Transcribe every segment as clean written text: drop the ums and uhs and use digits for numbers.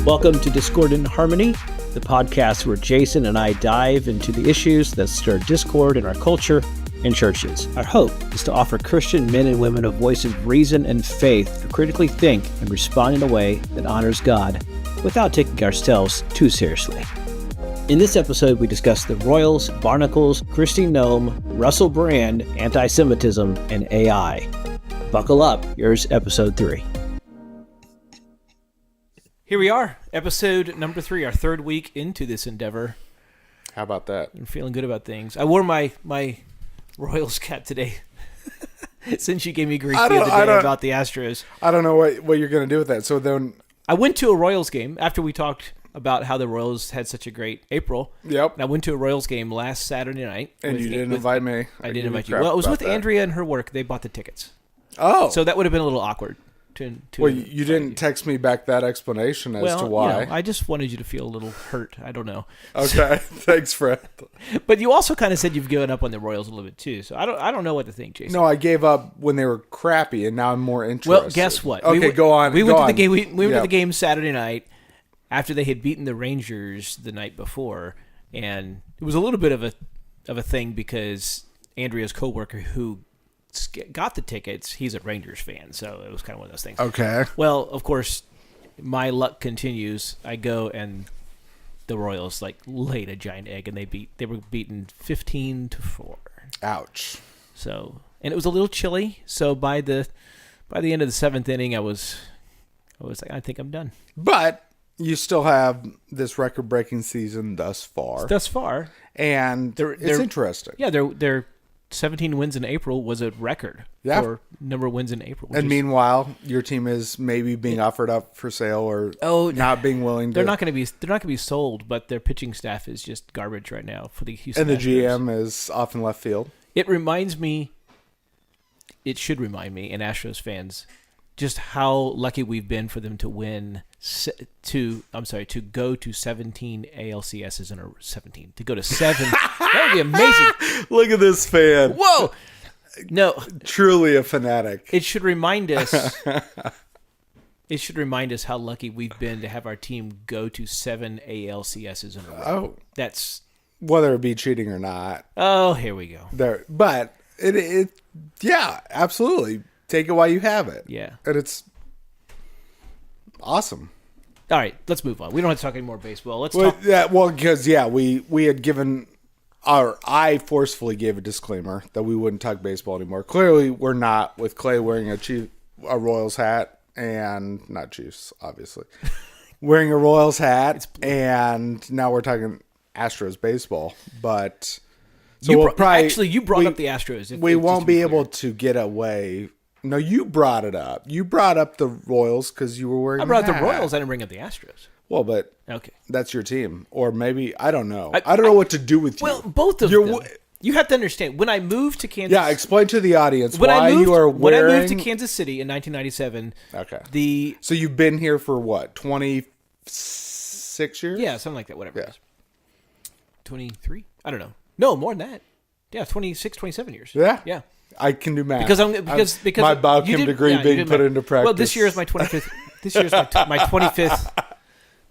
Welcome to Discordant Harmony, the podcast where Jason and I dive into the issues that stir discord in our culture and churches. Our hope is to offer Christian men and women a voice of reason and faith to critically think and respond in a way that honors God without taking ourselves too seriously. In this episode, we discuss the Royals, Barnacles, Kristi Noem, Russell Brand, anti-Semitism, and AI. Buckle up, here's episode 3. Here we are, episode number 3, our third week into this endeavor. How about that? I'm feeling good about things. I wore my Royals cap today since you gave me grief the other day about the Astros. I don't know what you're going to do with that. So then I went to a Royals game after we talked about how the Royals had such a great April. Yep. And I went to a Royals game last Saturday night. And you didn't invite me. I didn't invite you. Well, it was with Andrea and her work. They bought the tickets. Oh. So that would have been a little awkward. Well, you didn't text me back that explanation as to why. You know, I just wanted you to feel a little hurt. I don't know. Okay, thanks, Fred. But you also kind of said you've given up on the Royals a little bit too. So I don't know what to think, Jason. No, I gave up when they were crappy, and now I'm more interested. Well, guess what? Okay, go on. We went to the game. We went to the game Saturday night after they had beaten the Rangers the night before, and it was a little bit of a thing because Andrea's coworker who got the tickets, he's a Rangers fan, so it was kind of one of those things. Okay. Well, of course, my luck continues. I go and the Royals laid a giant egg, and they were beaten 15-4. Ouch. So, and it was a little chilly. So by the end of the 7th inning, I was like, I think I'm done. But you still have this record-breaking season thus far. And it's interesting. Yeah, they're 17 wins in April was a record for number of wins in April. And meanwhile, your team is maybe being offered up for sale or not being willing to. They're not going to be sold, but their pitching staff is just garbage right now for the Houston And the Astros. GM is off in left field. It should remind me, and Astros fans, just how lucky we've been for them to win to go to 17 ALCSs in a 17 to go to 7. That would be amazing. Look at this fan. Whoa. No. Truly a fanatic. It should remind us how lucky we've been to have our team go to 7 ALCSs in a row. Oh. That's whether it be cheating or not. Oh, here we go. But yeah, absolutely. Take it while you have it. Yeah. And it's awesome. All right, let's move on. We don't have to talk any more baseball. Let's talk. Yeah, well, because, we had given, I forcefully gave a disclaimer that we wouldn't talk baseball anymore. Clearly, we're not, with Clay wearing a Royals hat, and not Chiefs, obviously. Wearing a Royals hat, and now we're talking Astros baseball. But, so you we'll probably... Actually, you brought up the Astros. We won't be able to get away... No, you brought it up. You brought up the Royals because you were wearing I brought up the Royals. I didn't bring up the Astros. Well, but okay, that's your team. Or maybe, I don't know. I don't know what to do with you. Well, both of them. You have to understand, when I moved to Kansas... Yeah, explain to the audience when why you are wearing... When I moved to Kansas City in 1997... Okay. So you've been here for what, 26 years? Yeah, something like that, whatever it is. 23? I don't know. No, more than that. Yeah, 26, 27 years. Yeah? Yeah. I can do math. Because my biochem degree being put into practice. Well, this year is my 25th. This year is my 25th.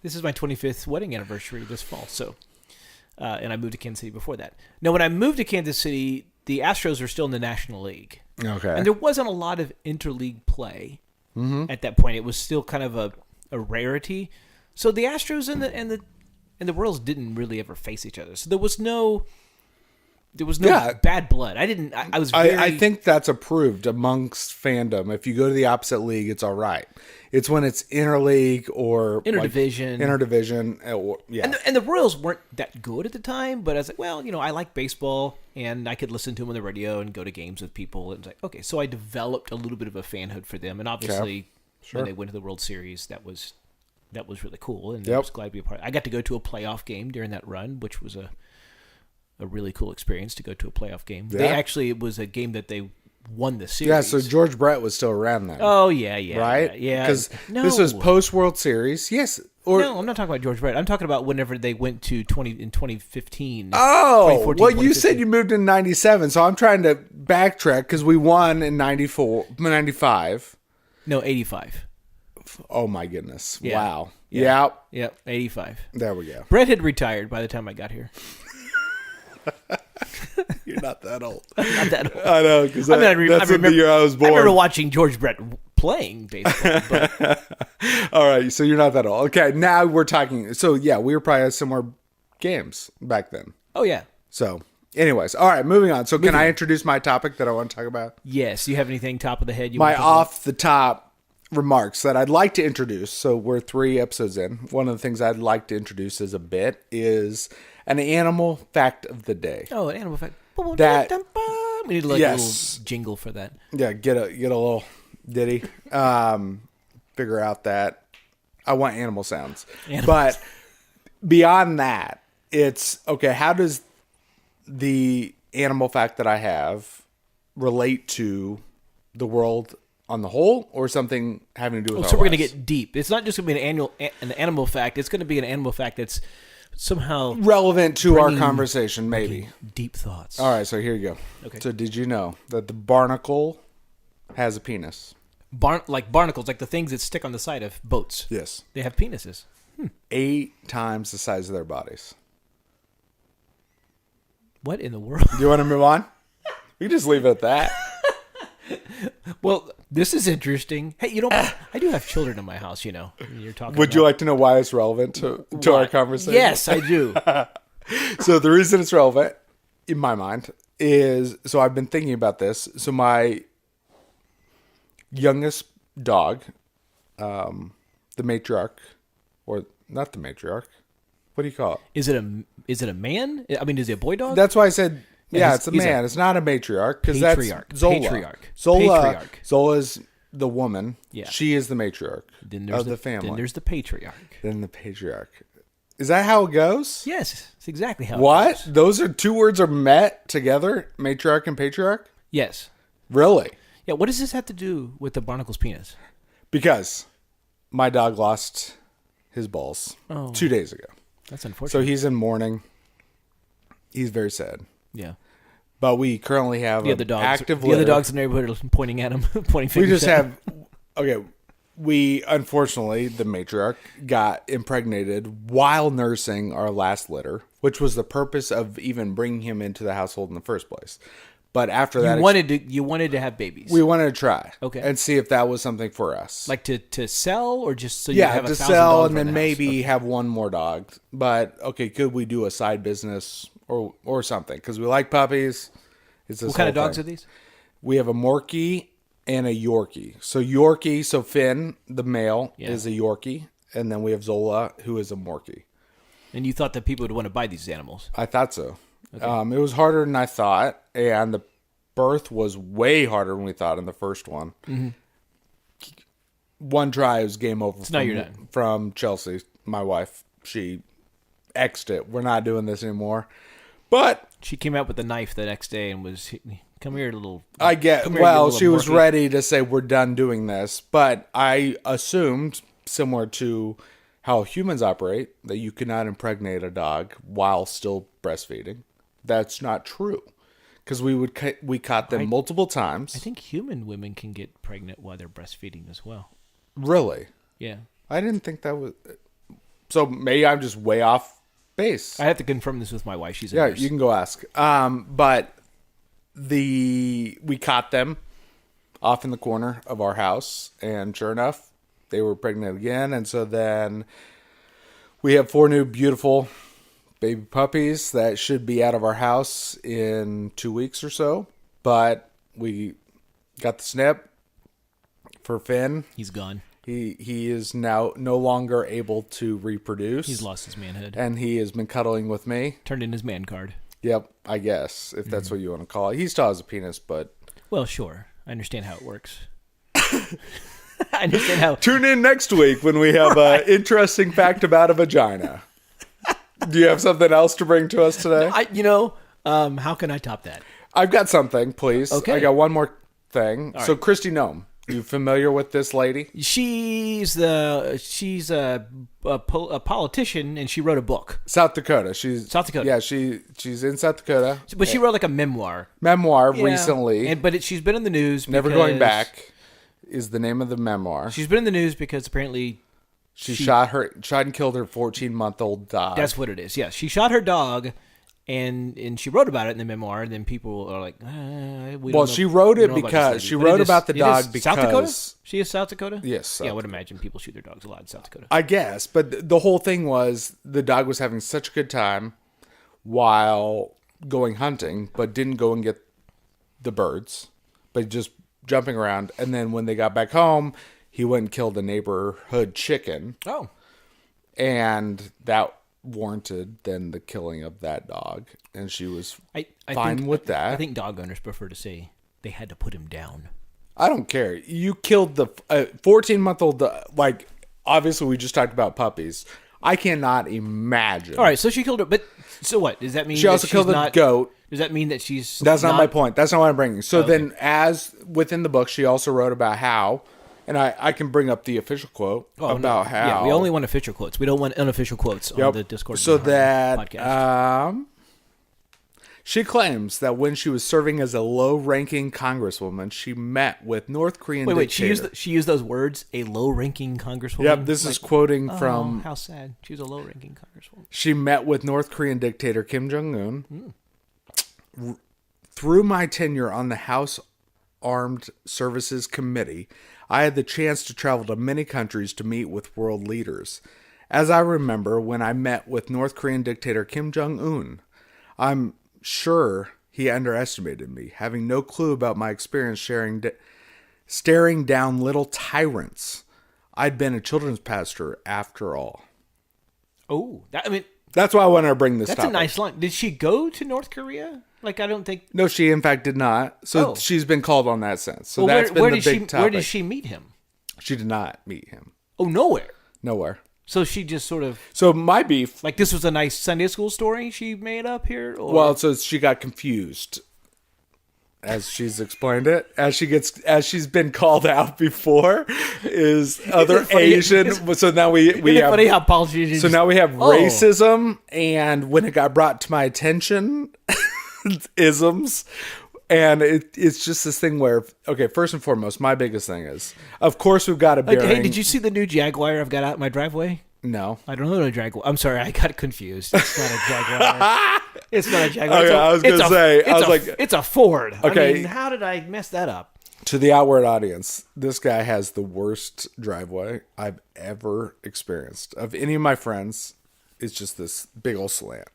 This is my 25th wedding anniversary this fall. So, and I moved to Kansas City before that. Now, when I moved to Kansas City, the Astros were still in the National League. Okay. And there wasn't a lot of interleague play at that point. It was still kind of a rarity. So the Astros and the Royals didn't really ever face each other. So there was no bad blood. I think that's approved amongst fandom. If you go to the opposite league, it's all right. It's when it's interleague or interdivision. And the Royals weren't that good at the time, but I was like, well, I like baseball, and I could listen to them on the radio and go to games with people. And it's like, okay, so I developed a little bit of a fanhood for them, and obviously when they went to the World Series, that was really cool, and I was glad to be a part. I got to go to a playoff game during that run, which was a really cool experience to go to a playoff game. Yeah. It was a game that they won the series. Yeah, so George Brett was still around then. Oh, yeah. Right? Yeah. Because this was post-World Series. Yes. No, I'm not talking about George Brett. I'm talking about whenever they went to 2015. Oh, well, you said you moved in 97, so I'm trying to backtrack because we won in 95. No, 85. Oh my goodness! Yeah. Wow. Yeah. Yep. Yep, 85. There we go. Brett had retired by the time I got here. You're not that old. Not that old. I know, because I that's remember, the year I was I born. remember watching George Brett playing baseball. But All right, so you're not that old. Okay, now we're talking. So yeah, we were probably at similar games back then. oh, yeah. So, anyways, all right, moving on. So, can I introduce my topic that I want to talk about? Yes. Do you have anything top of the head? My off the top remarks that I'd like to introduce. So, we're 3 episodes in. One of the things I'd like to introduce as a bit is an animal fact of the day. Oh, an animal fact. That- we need like Yes. a little jingle for that. Yeah, get a little ditty. Figure out that I want animal sounds. Animal But beyond that, it's okay, how does the animal fact that I have relate to the world on the whole, or something having to do with So our we're going to lives? get deep. It's not just going to be an animal fact. It's going to be an animal fact that's somehow relevant to our bringing- conversation, maybe. deep thoughts. All right, so here you go. Okay. So did you know that the barnacle has a penis? Like barnacles, like the things that stick on the side of boats. Yes. They have penises. 8 times the size of their bodies. What in the world? Do you want to move on? We can just leave it at that. Well, this is interesting. Hey, I do have children in my house, you know. You're talking Would you like to know why it's relevant to our conversation? Yes, I do. So the reason it's relevant, in my mind, is, so I've been thinking about this. So my youngest dog, the matriarch, or not the matriarch, what do you call it? Is it a man? I mean, is it a boy dog? That's why I said, yeah, he's- it's a he's a man. It's not a matriarch, because that's patriarch. Zola. Patriarch. Zola. Patriarch. Zola's the woman. Yeah. She is the matriarch Then there's of the family. Then there's the patriarch. Then the patriarch. Is that how it goes? Yes, it's exactly how. It What? goes. Those are 2 words are met together? Matriarch and patriarch? Yes. Really? Yeah. What does this have to do with the barnacle's penis? Because my dog lost his balls 2 days ago. That's unfortunate. So he's in mourning. He's very sad. yeah. But we currently have The other dogs. active The other litter. dogs in the neighborhood are pointing at him, pointing fingers. We just at him. have, okay, we, unfortunately, the matriarch got impregnated while nursing our last litter, which was the purpose of even bringing him into the household in the first place. But after that, You wanted to have babies. we wanted to try, Okay. and see if that was something for us. like to sell or just so you Yeah, have to $1,000 sell and around then the house? maybe have one more dog. But okay, could we do a side business or something? Because we like puppies. It's this What kind of whole dogs thing. are these? We have a Morkie and a Yorkie. So Finn, the male, Yeah. is a Yorkie, and then we have Zola, who is a Morkie. And you thought that people would want to buy these animals? I thought so. It was harder than I thought, and the birth was way harder than we thought in the first one. Mm-hmm. One try was game over. now you're done. From Chelsea, my wife. She X'd it. We're not doing this anymore. But She came out with a knife the next day and was, come here, little. I get, come here, you well, little she was Morkie." ready to say we're done doing this, but I assumed, similar to how humans operate, that you cannot impregnate a dog while still breastfeeding. That's not true, because we caught them multiple times. I think human women can get pregnant while they're breastfeeding as well. Really, Yeah. I didn't think that was. So maybe I'm just way off base. I have to confirm this with my wife. She's a Yeah, nurse. you can go ask. But we caught them off in the corner of our house, and sure enough, they were pregnant again. And so then we have 4 new beautiful baby puppies that should be out of our house in 2 weeks or so. But we got the snip for Finn. He's gone. He is now no longer able to reproduce. He's lost his manhood. And he has been cuddling with me. Turned in his man card. Yep, I guess, if that's what you want to call it. He still has a penis, but... Well, sure. I understand how it works. I understand how. Tune in next week when we have an interesting fact about a vagina. Do you have something else to bring to us today? How can I top that? I've got something, please. Okay. I got one more thing. So, Christy Nome, you familiar with this lady? She's a politician, and she wrote a book. South Dakota. She's South Dakota. Yeah, she's in South Dakota. But she wrote like a memoir. Memoir Yeah. recently. But she's been in the news. Never going because- back. is the name of the memoir. She's been in the news because apparently She shot and killed her 14-month-old dog. That's what it is. Yeah, she shot her dog, and she wrote about it in the memoir. And then people are like, she wrote it because she wrote about the dog because South Dakota. She is South Dakota. Yes. Yeah, I would imagine people shoot their dogs a lot in South Dakota. I guess, but the whole thing was the dog was having such a good time while going hunting, but didn't go and get the birds, but just jumping around. And then when they got back home, he went and killed a neighborhood chicken. Oh. And that warranted then the killing of that dog. And she was fine with that. I think dog owners prefer to say they had to put him down. I don't care. You killed the 14-month-old, like, obviously we just talked about puppies. I cannot imagine. All right, so she killed her, but so what? Does that mean she also killed a goat? Does that mean that she's That's not my point. That's not what I'm bringing. So okay. then, as within the book, she also wrote about how, and I can bring up the official quote about how. Yeah, we only want official quotes. We don't want unofficial quotes on the Discord. So that podcast. She claims that when she was serving as a low-ranking congresswoman, she met with North Korean dictator. She used those words, a low-ranking congresswoman? Yep, this is quoting from... how sad. She was a low-ranking congresswoman. She met with North Korean dictator Kim Jong-un. Through my tenure on the House Armed Services Committee, I had the chance to travel to many countries to meet with world leaders. As I remember, when I met with North Korean dictator Kim Jong-un, I'm sure he underestimated me, having no clue about my experience staring down little tyrants. I'd been a children's pastor after all. Oh, that's why I wanted to bring this That's topic. a nice line. Did she go to North Korea? Like, I don't think... No, she in fact did not. So she's been called on that sense. So well, that's been the big topic. Where did she meet him? She did not meet him. Oh, nowhere. Nowhere. So she just sort of... So my beef... Like, this was a nice Sunday school story she made up here? Or? Well, so she got confused, as she's explained it, as she's been called out before, is other Asian. So now we have funny how politicians. So now we have racism, and when it got brought to my attention, isms. And it's just this thing where, okay, first and foremost, my biggest thing is, of course, we've got a bearing. Hey, did you see the new Jaguar I've got out in my driveway? No. I don't know a Jaguar. I'm sorry, I got confused. It's not a Jaguar. It's not a Jaguar. Okay, I was going to say, it's a Ford. Okay. I mean, how did I mess that up? To the outward audience, this guy has the worst driveway I've ever experienced. Of any of my friends, it's just this big old slant.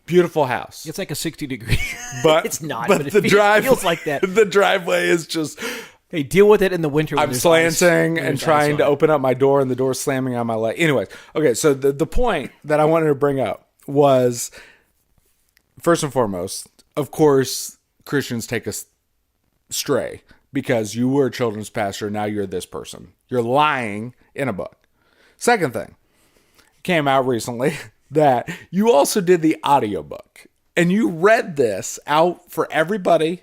Beautiful house. It's like a 60-degree. But it's not. But it the feels like that. The driveway is just... Hey, deal with it in the winter. I'm slanting and trying to open up my door, and the door slamming on my leg. Anyways, okay, so the point that I wanted to bring up was, first and foremost, of course, Christians take us stray because you were a children's pastor, now you're this person. You're lying in a book. Second thing, came out recently that you also did the audiobook, and you read this out for everybody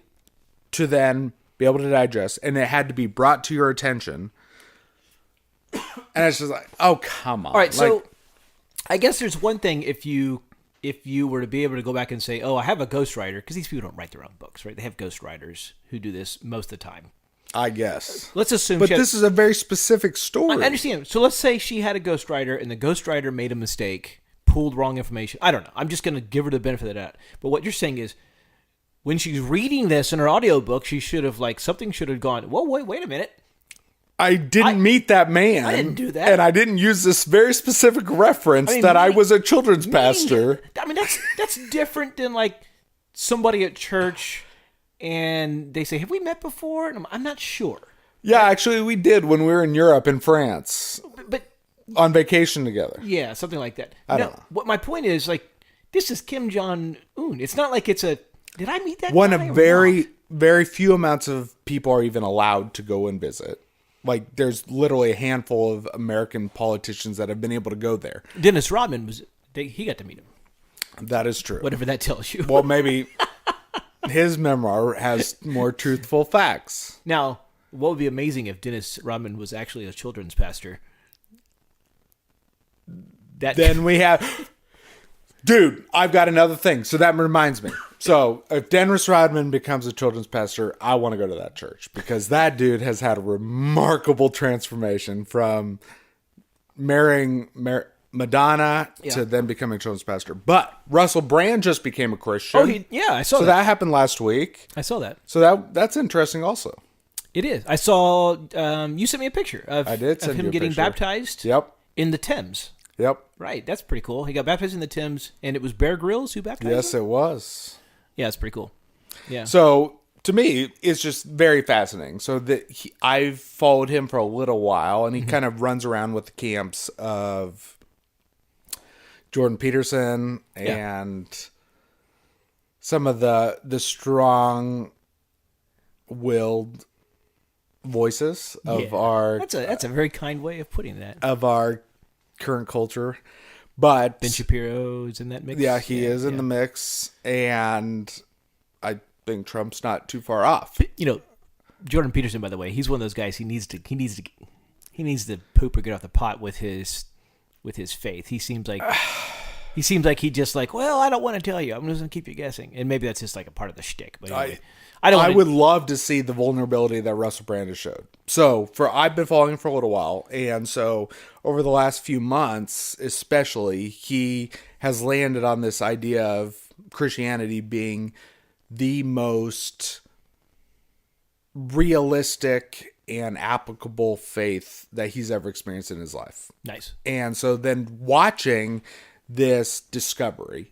to then be able to digest, and it had to be brought to your attention. And it's just like, oh, come on. All right, so I guess there's one thing if you were to be able to go back and say, oh, I have a ghostwriter, because these people don't write their own books, right? They have ghostwriters who do this most of the time. I guess. Let's assume But this is a very specific story. I understand. So let's say she had a ghostwriter, and the ghostwriter made a mistake, pulled wrong information. I don't know. I'm just going to give her the benefit of that. But what you're saying is, when she's reading this in her audiobook, she should have, something should have gone, whoa, wait a minute. I didn't meet that man. I didn't do that. And I didn't use this very specific reference I was a children's pastor. I mean, that's different than, somebody at church, and they say, have we met before? And I'm not sure. Yeah, actually, we did when we were in Europe and France. But on vacation together. Yeah, something like that. I don't know. What my point is, this is Kim Jong-un. It's not like it's a... Did I meet that One guy of very few amounts of people are even allowed to go and visit. There's literally a handful of American politicians that have been able to go there. Dennis Rodman, he got to meet him. That is true. Whatever that tells you. Well, maybe his memoir has more truthful facts. Now, what would be amazing if Dennis Rodman was actually a children's pastor? Then we have... Dude, I've got another thing. So that reminds me. So if Dennis Rodman becomes a children's pastor, I want to go to that church because that dude has had a remarkable transformation from marrying Madonna to then becoming a children's pastor. But Russell Brand just became a Christian. Oh, I saw that. So that happened last week. I saw that. So that's interesting also. It is. I saw, you sent me a picture of, I did send of him you a getting picture. baptized Yep. in the Thames. Yep. Right, that's pretty cool. He got baptized in the Thames, and it was Bear Grylls who baptized him? Yes, it was. Yeah, it's pretty cool. Yeah. So to me, it's just very fascinating. So I've followed him for a little while, and he kind of runs around with the camps of Jordan Peterson and some of the strong-willed voices of our That's a very kind way of putting that. of our current culture. But Ben Shapiro's in that mix. yeah, he is in the mix, and I think Trump's not too far off. You know, Jordan Peterson, by the way, he's one of those guys. He needs to poop or get off the pot with his faith. He seems like he just like, well, I don't want to tell you. I'm just gonna keep you guessing, and maybe that's just like a part of the shtick. But anyway, I would love to see the vulnerability that Russell Brand has showed. So I've been following him for a little while, and so over the last few months, especially, he has landed on this idea of Christianity being the most realistic and applicable faith that he's ever experienced in his life. Nice. And so then watching this discovery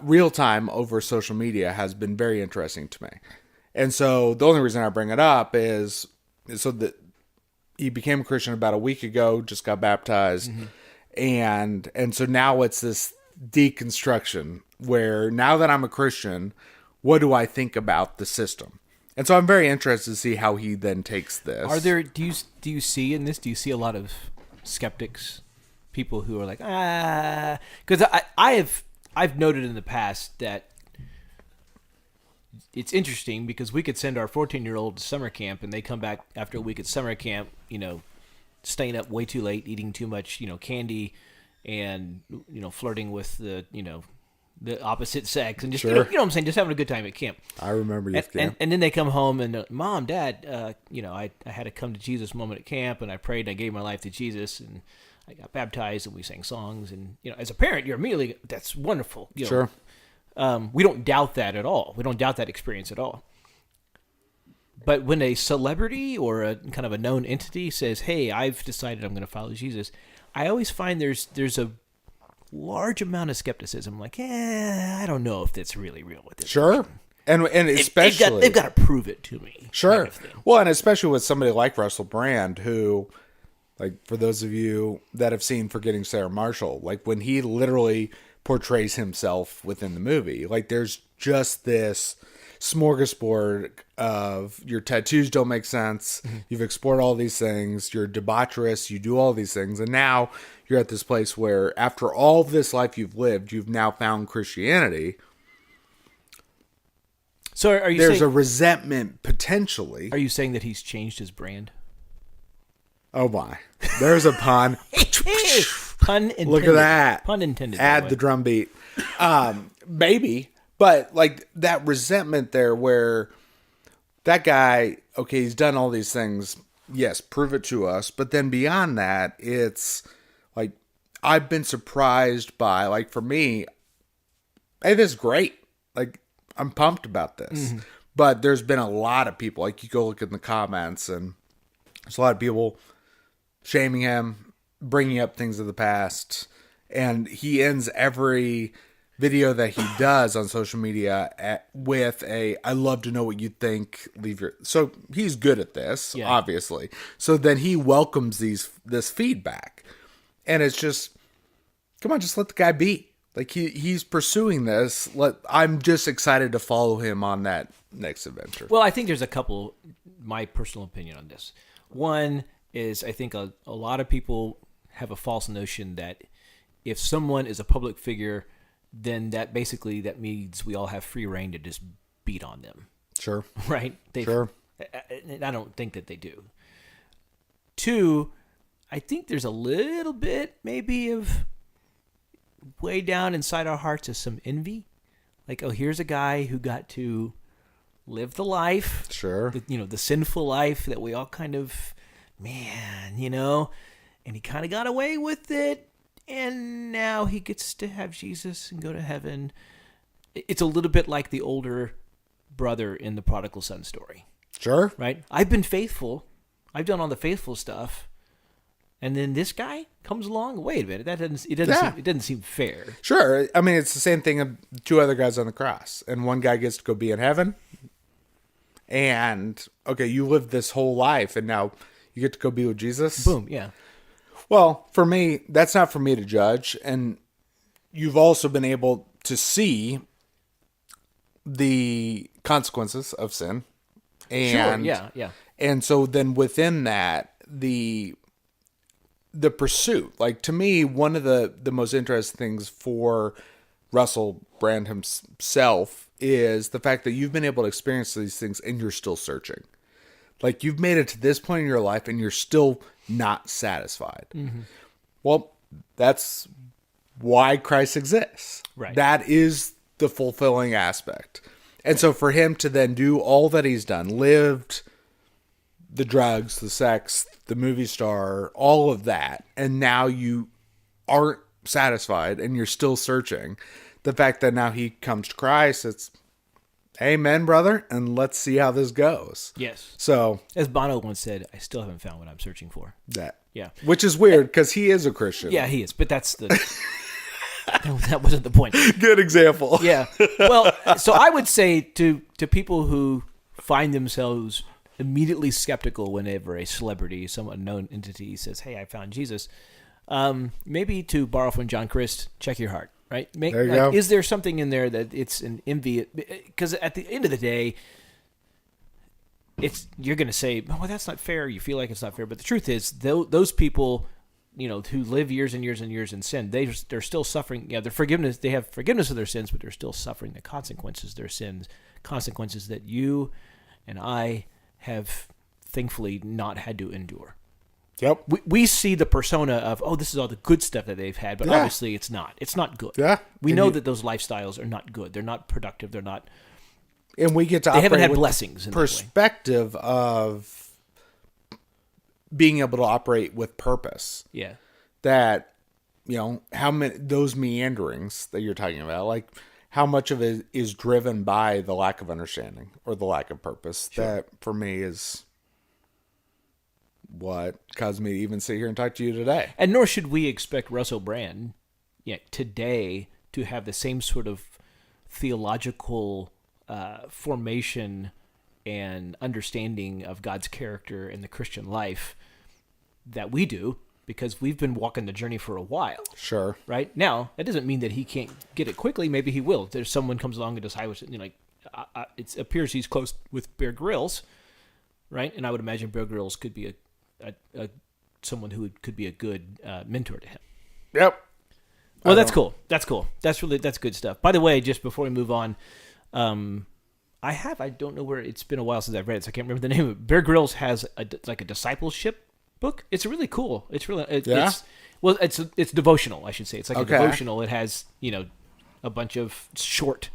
real time over social media has been very interesting to me. And so the only reason I bring it up is so that he became a Christian about a week ago, just got baptized. And so now it's this deconstruction where now that I'm a Christian, what do I think about the system? And so I'm very interested to see how he then takes this. Are there? Do you see in this? Do you see a lot of skeptics, people who are like Because I've noted in the past that it's interesting because we could send our 14-year-old to summer camp and they come back after a week at summer camp, staying up way too late, eating too much, candy, and flirting with the opposite sex, and just you know what I'm saying, just having a good time at camp. I remember youth camp. And then they come home and Mom, Dad, I had a come to Jesus moment at camp, and I prayed and I gave my life to Jesus, and I got baptized, and we sang songs, and as a parent, you're immediately, that's wonderful. Sure. We don't doubt that at all. We don't doubt that experience at all. But when a celebrity or a kind of a known entity says, "Hey, I've decided I'm going to follow Jesus," I always find there's a large amount of skepticism. Like, I don't know if that's really real with this. Sure. And especially they've got to prove it to me. Sure. Kind of thing. Well, and especially with somebody like Russell Brand, who, like, for those of you that have seen Forgetting Sarah Marshall, like when he literally portrays himself within the movie, like there's just this smorgasbord of your tattoos don't make sense. You've explored all these things. You're debaucherous. You do all these things. And now you're at this place where after all this life you've lived, you've now found Christianity. So are you There's saying, a resentment potentially. are you saying that he's changed his brand? Oh my. There's a pun. Pun intended. Look at that. Pun intended. Add the drum beat. Maybe. But like that resentment there where that guy, okay, he's done all these things. Yes, prove it to us. But then beyond that, it's like I've been surprised by, like for me, hey, this is great. Like I'm pumped about this. But there's been a lot of people, like you go look in the comments and there's a lot of people shaming him, bringing up things of the past. And he ends every video that he does on social media with "I'd love to know what you think. Leave your." So he's good at this, obviously. So then he welcomes this feedback, and it's just, come on, just let the guy be. Like he's pursuing this. I'm just excited to follow him on that next adventure. Well, I think there's a couple. My personal opinion on this. One is I think a lot of people have a false notion that if someone is a public figure, then that means we all have free reign to just beat on them. Sure. Right? Sure. I don't think that they do. Two, I think there's a little bit maybe of way down inside our hearts is some envy. Like, oh, here's a guy who got to live the life, Sure. the sinful life that we all kind of, man, and he kind of got away with it, and now he gets to have Jesus and go to heaven. It's a little bit like the older brother in the prodigal son story, Sure. right? I've been faithful. I've done all the faithful stuff. And then this guy comes along. Wait a minute, it doesn't seem fair. Sure. I mean, it's the same thing of two other guys on the cross, and one guy gets to go be in heaven. And okay, you lived this whole life, and now you get to go be with Jesus. Boom, yeah. Well, for me, that's not for me to judge. And you've also been able to see the consequences of sin. And, Sure, yeah. And so then within that, the pursuit, like to me, one of the most interesting things for Russell Brand himself is the fact that you've been able to experience these things and you're still searching. Like you've made it to this point in your life and you're still not satisfied. Mm-hmm. Well, that's why Christ exists. Right. That is the fulfilling aspect. And so for him to then do all that he's done, lived the drugs, the sex, the movie star, all of that, and now you aren't satisfied and you're still searching. The fact that now he comes to Christ, it's amen, brother, and let's see how this goes. Yes. So, as Bono once said, I still haven't found what I'm searching for. that. Yeah. Which is weird because he is a Christian. Yeah, he is, but that's the... that wasn't the point. Good example. Yeah. Well, so I would say to people who find themselves immediately skeptical whenever a celebrity, some unknown entity says, hey, I found Jesus, maybe to borrow from John Christ, check your heart, right? There you go. Is there something in there that it's an envy? Because at the end of the day, you're going to say, well, that's not fair. You feel like it's not fair. But the truth is, those people, who live years and years and years in sin, they're still suffering. Yeah, they have forgiveness of their sins, but they're still suffering the consequences of their sins, consequences that you and I have thankfully not had to endure. Yep. We see the persona of, oh, this is all the good stuff that they've had, but obviously it's not. It's not good. Yeah. We know that those lifestyles are not good. They're not productive. They're not. And we get to They haven't operate had with blessings in that way. perspective of being able to operate with purpose. Yeah. That, how many, those meanderings that you're talking about, like how much of it is driven by the lack of understanding or the lack of purpose. Sure. That for me is what caused me to even sit here and talk to you today. And nor should we expect Russell Brand today to have the same sort of theological formation and understanding of God's character in the Christian life that we do, because we've been walking the journey for a while. Sure. Right? Now, that doesn't mean that he can't get it quickly. Maybe he will. There's someone comes along and decides, it appears he's close with Bear Grylls, right? And I would imagine Bear Grylls could be a someone who could be a good mentor to him. Yep. Well, that's cool. That's cool. That's good stuff. By the way, just before we move on, I don't know where, it's been a while since I've read it, so I can't remember the name of it. Bear Grylls has a discipleship book. It's really cool. It's devotional, I should say. It's like a devotional. It has, a bunch of short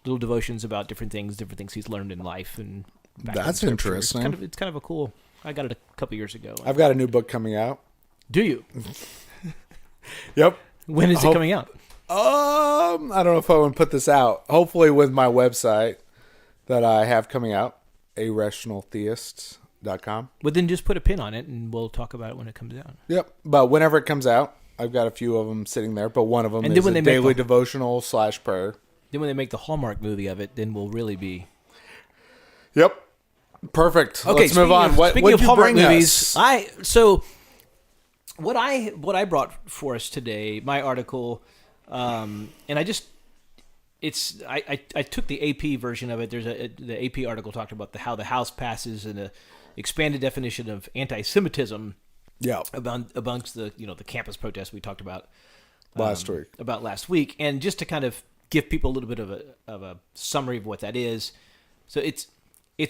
little devotions about different things he's learned in life. And that's interesting. It's kind of a cool, I got it a couple years ago. I've got a new book coming out. Do you? Yep. When is it coming out? I don't know if I want to put this out. Hopefully with my website that I have coming out, arationaltheist.com. Well, then just put a pin on it, and we'll talk about it when it comes out. Yep. But whenever it comes out, I've got a few of them sitting there, but one of them is a daily devotional / prayer. Then when they make the Hallmark movie of it, then we'll really be... Yep. Perfect. Okay, let's move on. Speaking of Hallmark movies, us? What I brought for us today, my article, and I took the AP version of it. There's the AP article talked about how the House passes an expanded definition of anti-Semitism. Yeah. Amongst the the campus protests we talked about last week, and just to kind of give people a little bit of a summary of what that is. So it's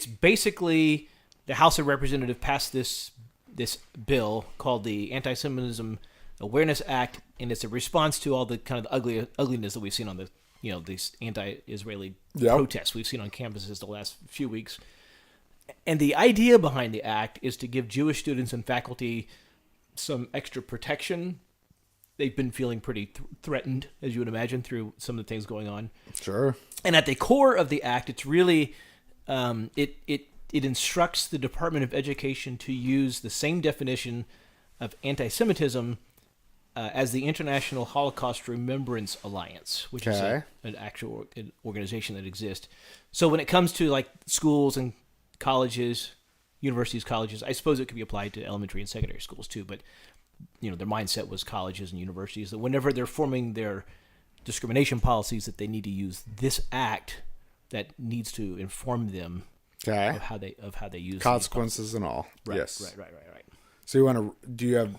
basically the House of Representatives passed this bill called the Anti-Semitism Awareness Act, and it's a response to all the kind of ugliness that we've seen on the these anti-Israeli protests we've seen on campuses the last few weeks. And the idea behind the act is to give Jewish students and faculty some extra protection. They've been feeling pretty threatened, as you would imagine, through some of the things going on. Sure. And at the core of the act, it's really it instructs the Department of Education to use the same definition of anti-Semitism as the International Holocaust Remembrance Alliance, which is an actual organization that exists. So when it comes to like schools and colleges, universities, colleges, I suppose it could be applied to elementary and secondary schools too, but their mindset was colleges and universities that whenever they're forming their discrimination policies that they need to use this act that needs to inform them of how they use consequences and all. Right, yes. Right. So do you have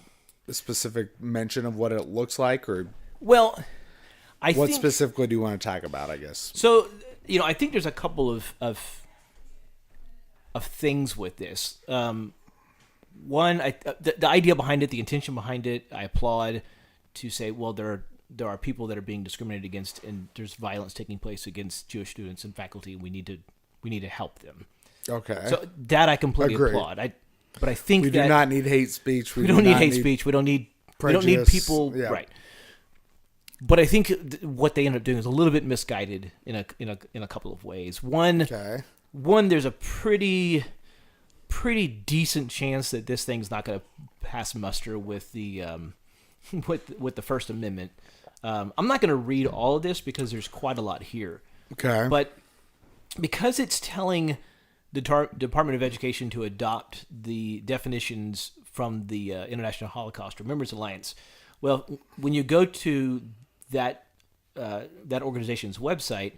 a specific mention of what it looks like, or what specifically do you want to talk about, I guess? So, I think there's a couple of things with this. One, the idea behind it, the intention behind it, I applaud. To say, well, there are people that are being discriminated against, and there's violence taking place against Jewish students and faculty, and we need to help them. Okay. So that I completely applaud. But I think we do not need hate speech. We don't need hate speech. We don't need people. Yeah. Right. But I think what they end up doing is a little bit misguided in a couple of ways. One, there's a pretty decent chance that this thing's not going to pass muster with the with the First Amendment. I'm not going to read all of this because there's quite a lot here. Okay. But because it's telling the Department of Education to adopt the definitions from the International Holocaust Remembrance Alliance, well, when you go to that organization's website,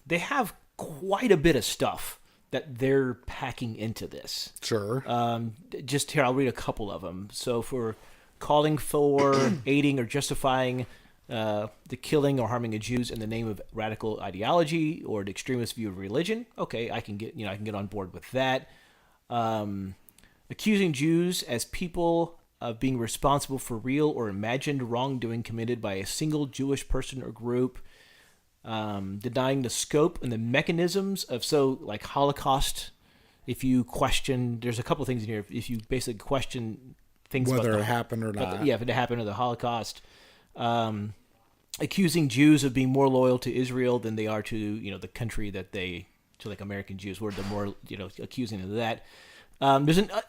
they have quite a bit of stuff that they're packing into this. Sure. Just here, I'll read a couple of them. So for calling for, aiding, or justifying the killing or harming of Jews in the name of radical ideology or an extremist view of religion, okay, I can get on board with that. Accusing Jews as people of being responsible for real or imagined wrongdoing committed by a single Jewish person or group. Denying the scope and the mechanisms of, like Holocaust, if you question, there's a couple of things in here. If you basically question things whether about it happened or not. If it happened or the Holocaust. Accusing Jews of being more loyal to Israel than they are to, the country that to like American Jews, where they're more, accusing of that.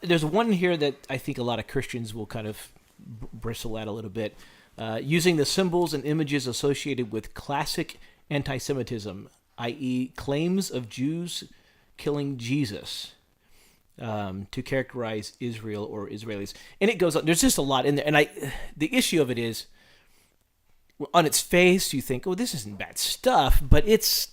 There's one here that I think a lot of Christians will kind of bristle at a little bit. Using the symbols and images associated with classic anti-Semitism, i.e. claims of Jews killing Jesus, to characterize Israel or Israelis. And it goes on. There's just a lot in there. And the issue of it is, on its face, you think, oh, this isn't bad stuff, but it's...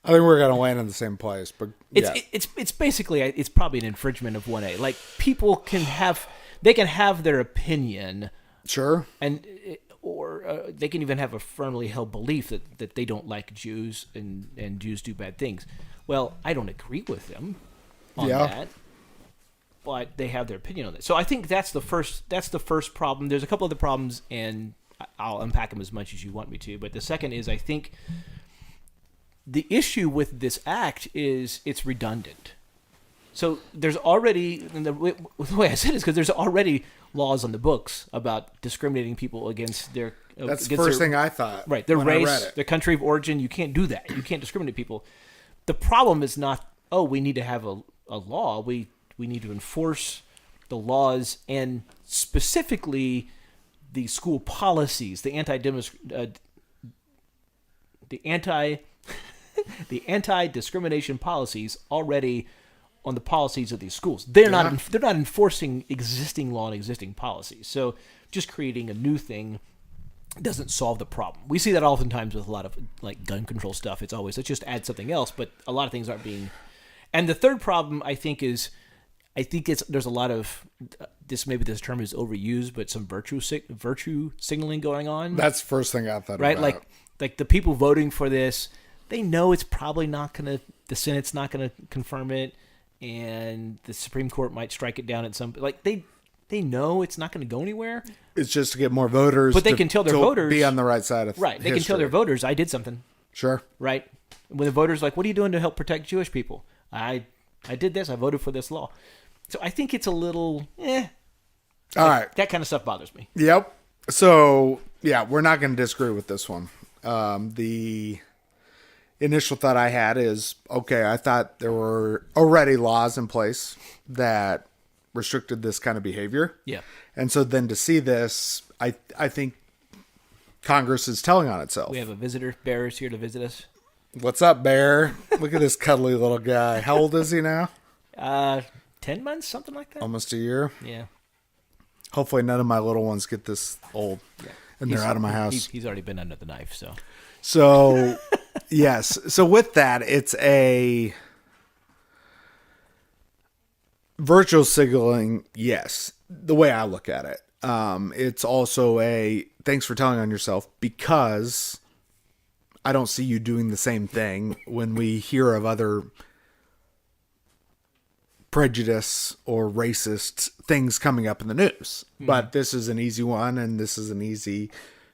I think we're going to land in the same place, but yeah. It's basically, it's probably an infringement of 1A. Like, people can have their opinion... Sure. Or they can even have a firmly held belief that they don't like Jews and Jews do bad things. Well, I don't agree with them on that, but they have their opinion on it. So I think that's the first problem. There's a couple other problems, and I'll unpack them as much as you want me to. But the second is, I think the issue with this act is it's redundant. So there's already, and the way I said it is because there's already laws on the books about discriminating people against their... That's the first thing I thought. Right, their race, their country of origin. You can't do that. You can't discriminate people. The problem is not, we need to have a law. We need to enforce the laws, and specifically the school policies, the anti-discrimination policies already on the policies of these schools. They're not enforcing existing law and existing policies. So just creating a new thing doesn't solve the problem. We see that oftentimes with a lot of like gun control stuff. It's always, let's just add something else, but a lot of things aren't being. And the third problem I think is, there's a lot of maybe this term is overused, but some virtue signaling going on. That's the first thing I thought. Right, about. like the people voting for this, they know it's probably not gonna. The Senate's not gonna confirm it, and the Supreme Court might strike it down at some. Like they know it's not going to go anywhere. It's just to get more voters. But they can tell their to voters be on the right side of right. They can tell their voters, I did something. Sure. Right. When the voters are like, what are you doing to help protect Jewish people? I did this. I voted for this law. So I think it's a little, All right. that kind of stuff bothers me. Yep. So, yeah, we're not going to disagree with this one. The initial thought I had is, okay, I thought there were already laws in place that restricted this kind of behavior. Yeah. And so then to see this, I think Congress is telling on itself. We have a visitor. Bear is here to visit us. What's up, Bear? Look at this cuddly little guy. How old is he now? 10 months, something like that. Almost a year. Yeah. Hopefully none of my little ones get this old and they're out of my house. He's already been under the knife, so. So, yes. So with that, it's a virtual signaling. Yes. The way I look at it. It's also a thanks for telling on yourself, because I don't see you doing the same thing when we hear of other prejudice or racist things coming up in the news. But this is an easy one, and this is an easy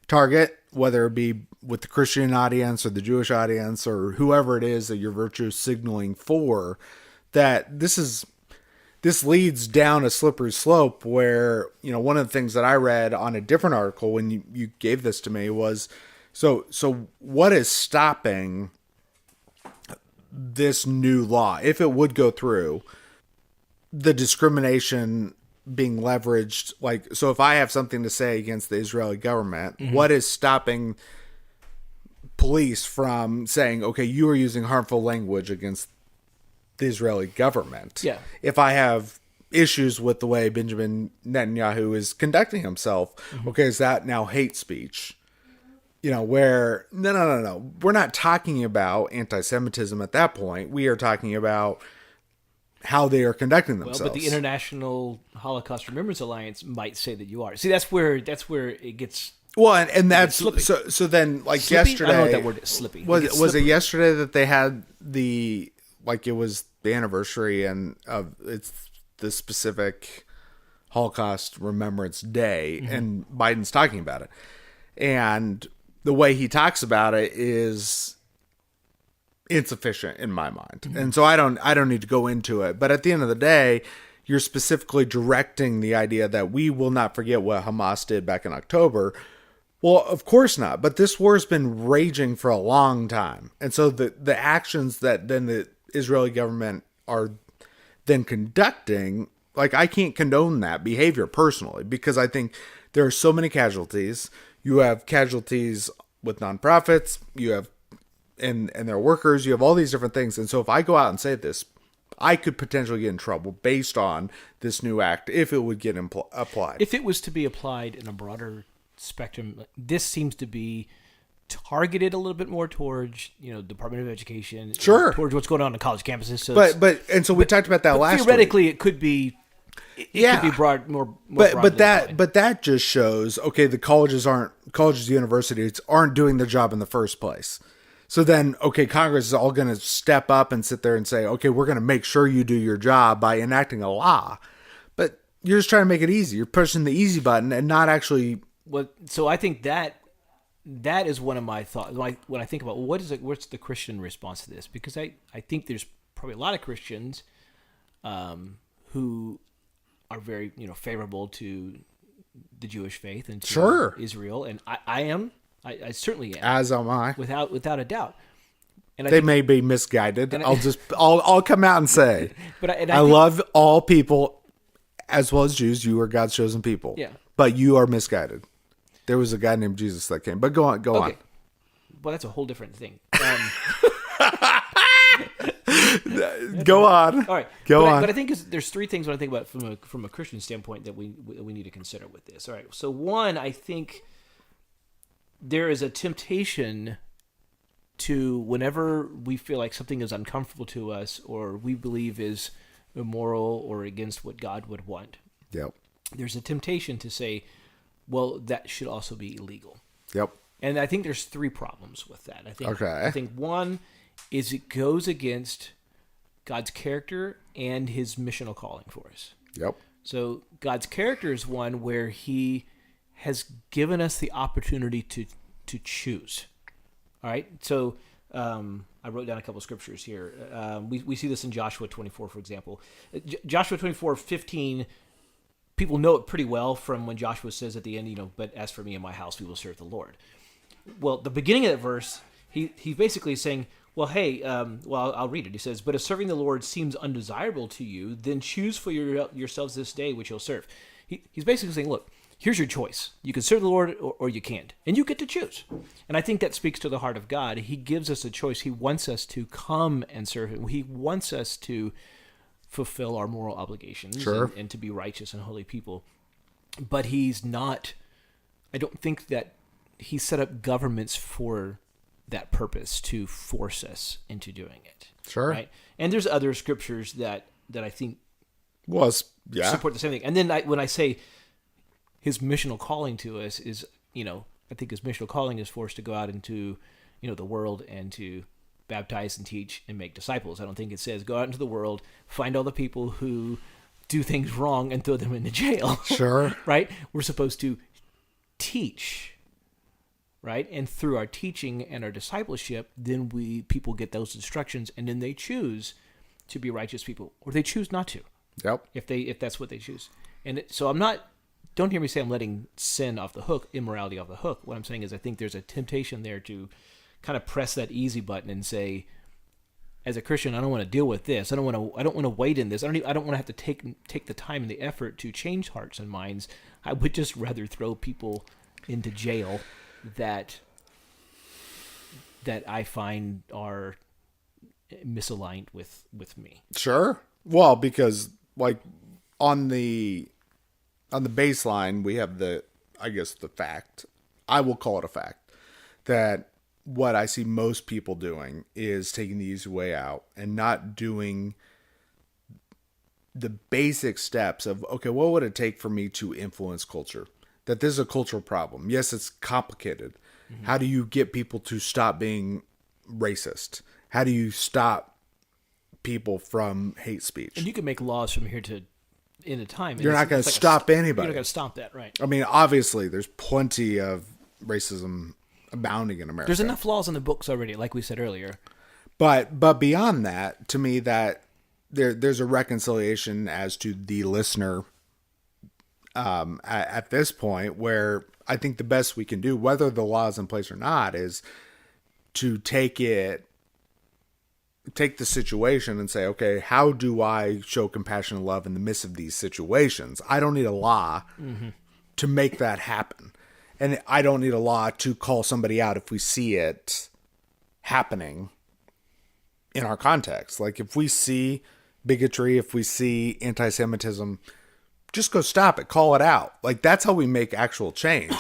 target, whether it be with the Christian audience or the Jewish audience or whoever it is that you're virtue signaling for, that this leads down a slippery slope where, one of the things that I read on a different article when you gave this to me was, so what is stopping this new law, if it would go through, the discrimination being leveraged? Like, so if I have something to say against the Israeli government, what is stopping police from saying, okay, you are using harmful language against the Israeli government? Yeah. If I have issues with the way Benjamin Netanyahu is conducting himself, okay, is that now hate speech? Where, no. We're not talking about anti-Semitism at that point. We are talking about how they are conducting themselves. Well, but the International Holocaust Remembrance Alliance might say that you are. See, that's where it gets. Well, and that's slippy. So then, like Slippy? yesterday, I don't know what that word is. Slippy. Was it yesterday that they had it was the anniversary and of it's the specific Holocaust Remembrance Day, and Biden's talking about it, and the way he talks about it is insufficient in my mind. And so I don't need to go into it. But at the end of the day, you're specifically directing the idea that we will not forget what Hamas did back in October. Well, of course not. But this war has been raging for a long time. And so the actions that then the Israeli government are then conducting, like, I can't condone that behavior personally, because I think there are so many casualties. You have casualties with nonprofits, you have and their workers, you have all these different things. And so if I go out and say this, I could potentially get in trouble based on this new act if it would get applied. If it was to be applied in a broader spectrum, this seems to be targeted a little bit more towards, Department of Education, sure, towards what's going on college campuses. So we talked about that last theoretically, week. It could be. It could be broad, more but that just shows, okay, the colleges, universities aren't doing their job in the first place. So then, okay, Congress is all going to step up and sit there and say, okay, we're going to make sure you do your job by enacting a law. But you're just trying to make it easy. You're pushing the easy button and not actually. Well, so I think that is one of my thoughts when I think about what's the Christian response to this, because I think there's probably a lot of Christians who are very favorable to the Jewish faith and to Israel, and I am. I certainly am. As am I. Without a doubt. And they may be misguided. I'll come out and say, but I love all people as well as Jews. You are God's chosen people. Yeah. But you are misguided. There was a guy named Jesus that came. But go on. Well, that's a whole different thing. Go on. All right. Go on. But I think there's three things when I think about it from a Christian standpoint that we need to consider with this. All right. So one, I think there is a temptation to, whenever we feel like something is uncomfortable to us or we believe is immoral or against what God would want. Yep. There's a temptation to say, well, that should also be illegal. Yep. And I think there's three problems with that. I think one is it goes against God's character and his missional calling for us. Yep. So God's character is one where He has given us the opportunity to choose. All right. So I wrote down a couple of scriptures here. We see this in Joshua 24, for example. Joshua 24:15. People know it pretty well from when Joshua says at the end, but as for me and my house, we will serve the Lord. Well, the beginning of that verse, he's basically saying, well, hey, I'll read it. He says, but if serving the Lord seems undesirable to you, then choose for yourselves this day which you'll serve. He's basically saying, look, here's your choice. You can serve the Lord or you can't. And you get to choose. And I think that speaks to the heart of God. He gives us a choice. He wants us to come and serve Him. He wants us to fulfill our moral obligations Sure. and to be righteous and holy people. But He's not, I don't think that He set up governments for that purpose, to force us into doing it. Sure. Right? And there's other scriptures that I think Yeah. support the same thing. And then when I say His missional calling to us is, I think His missional calling is for us to go out into, the world and to baptize and teach and make disciples. I don't think it says go out into the world, find all the people who do things wrong and throw them into jail. Sure. Right? We're supposed to teach, right? And through our teaching and our discipleship, then people get those instructions, and then they choose to be righteous people, or they choose not to. Yep. If that's what they choose. And so don't hear me say I'm letting sin off the hook, immorality off the hook. What I'm saying is I think there's a temptation there to kind of press that easy button and say, as a Christian, I don't want to deal with this. I don't want to wait in this. I don't want to have to take the time and the effort to change hearts and minds. I would just rather throw people into jail that I find are misaligned with me. Sure. Well, because on the baseline, we have the fact, I will call it a fact, that what I see most people doing is taking the easy way out and not doing the basic steps of, okay, what would it take for me to influence culture? That this is a cultural problem. Yes, it's complicated. Mm-hmm. How do you get people to stop being racist? How do you stop people from hate speech? And you can make laws from here to end of time. You're not going to stop anybody. You're not going to stop that, right? I mean, obviously, there's plenty of racism abounding in America. There's enough laws in the books already, like we said earlier. But beyond that, to me, that there's a reconciliation as to the listener at this point, where I think the best we can do, whether the law is in place or not, is to take the situation and say, okay, how do I show compassion and love in the midst of these situations? I don't need a law to make that happen. And I don't need a law to call somebody out if we see it happening in our context. Like if we see bigotry, if we see anti-Semitism, just go stop it, call it out. Like that's how we make actual change.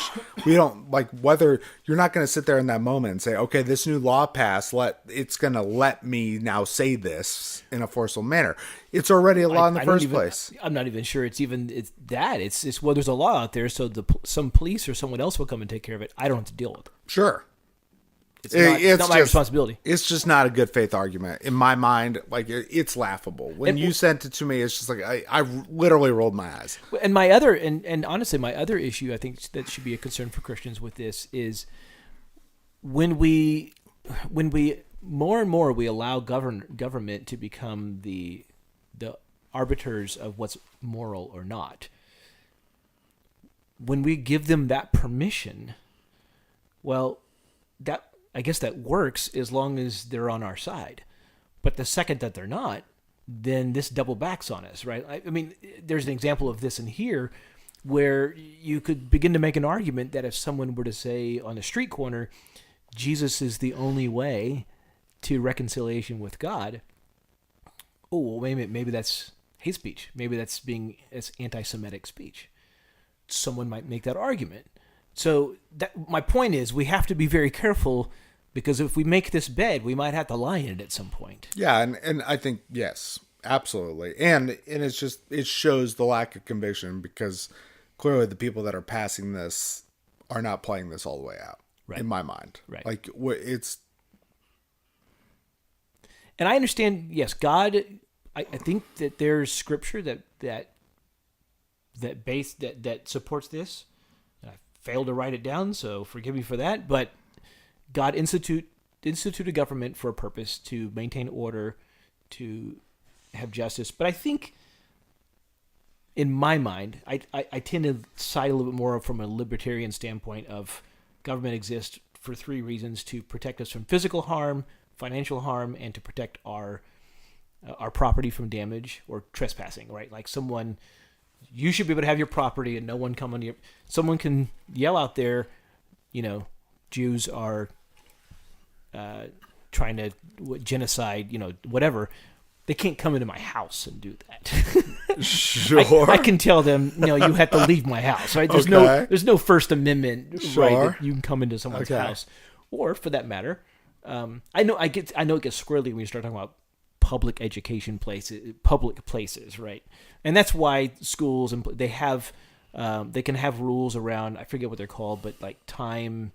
We don't whether you're not going to sit there in that moment and say, okay, this new law passed, it's going to let me now say this in a forceful manner. It's already a law in the first place. I'm not even sure it's that. It's well, there's a law out there, so some police or someone else will come and take care of it. I don't have to deal with it. Sure. It's not my responsibility. It's just not a good faith argument in my mind. It's laughable. When you sent it to me, it's just I literally rolled my eyes. And my other and honestly, my other issue I think that should be a concern for Christians with this is when we more and more we allow government to become the arbiters of what's moral or not. When we give them that permission, well, that I guess that works as long as they're on our side. But the second that they're not, then this double backs on us, right? I mean, there's an example of this in here where you could begin to make an argument that if someone were to say on a street corner, Jesus is the only way to reconciliation with God, oh, well, maybe that's hate speech. Maybe that's anti-Semitic speech. Someone might make that argument. So my point is we have to be very careful, because if we make this bed, we might have to lie in it at some point. Yeah, and I think, yes, absolutely. And it's just, it shows the lack of conviction, because clearly the people that are passing this are not playing this all the way out, right, in my mind. Right. It's... And I understand, yes, God, I think that there's scripture that that supports this. And I failed to write it down, so forgive me for that. But God instituted government for a purpose, to maintain order, to have justice. But I think, in my mind, I tend to side a little bit more from a libertarian standpoint of government exists for three reasons: to protect us from physical harm, financial harm, and to protect our property from damage or trespassing, right? Like you should be able to have your property and no one come on your, someone can yell out there, Jews are trying to genocide, whatever. They can't come into my house and do that. Sure. I can tell them, you have to leave my house, right? There's no First Amendment right that you can come into someone's house, or for that matter. I know it gets squirrely when you start talking about public education public places, right? And that's why schools they can have rules around, I forget what they're called, but like time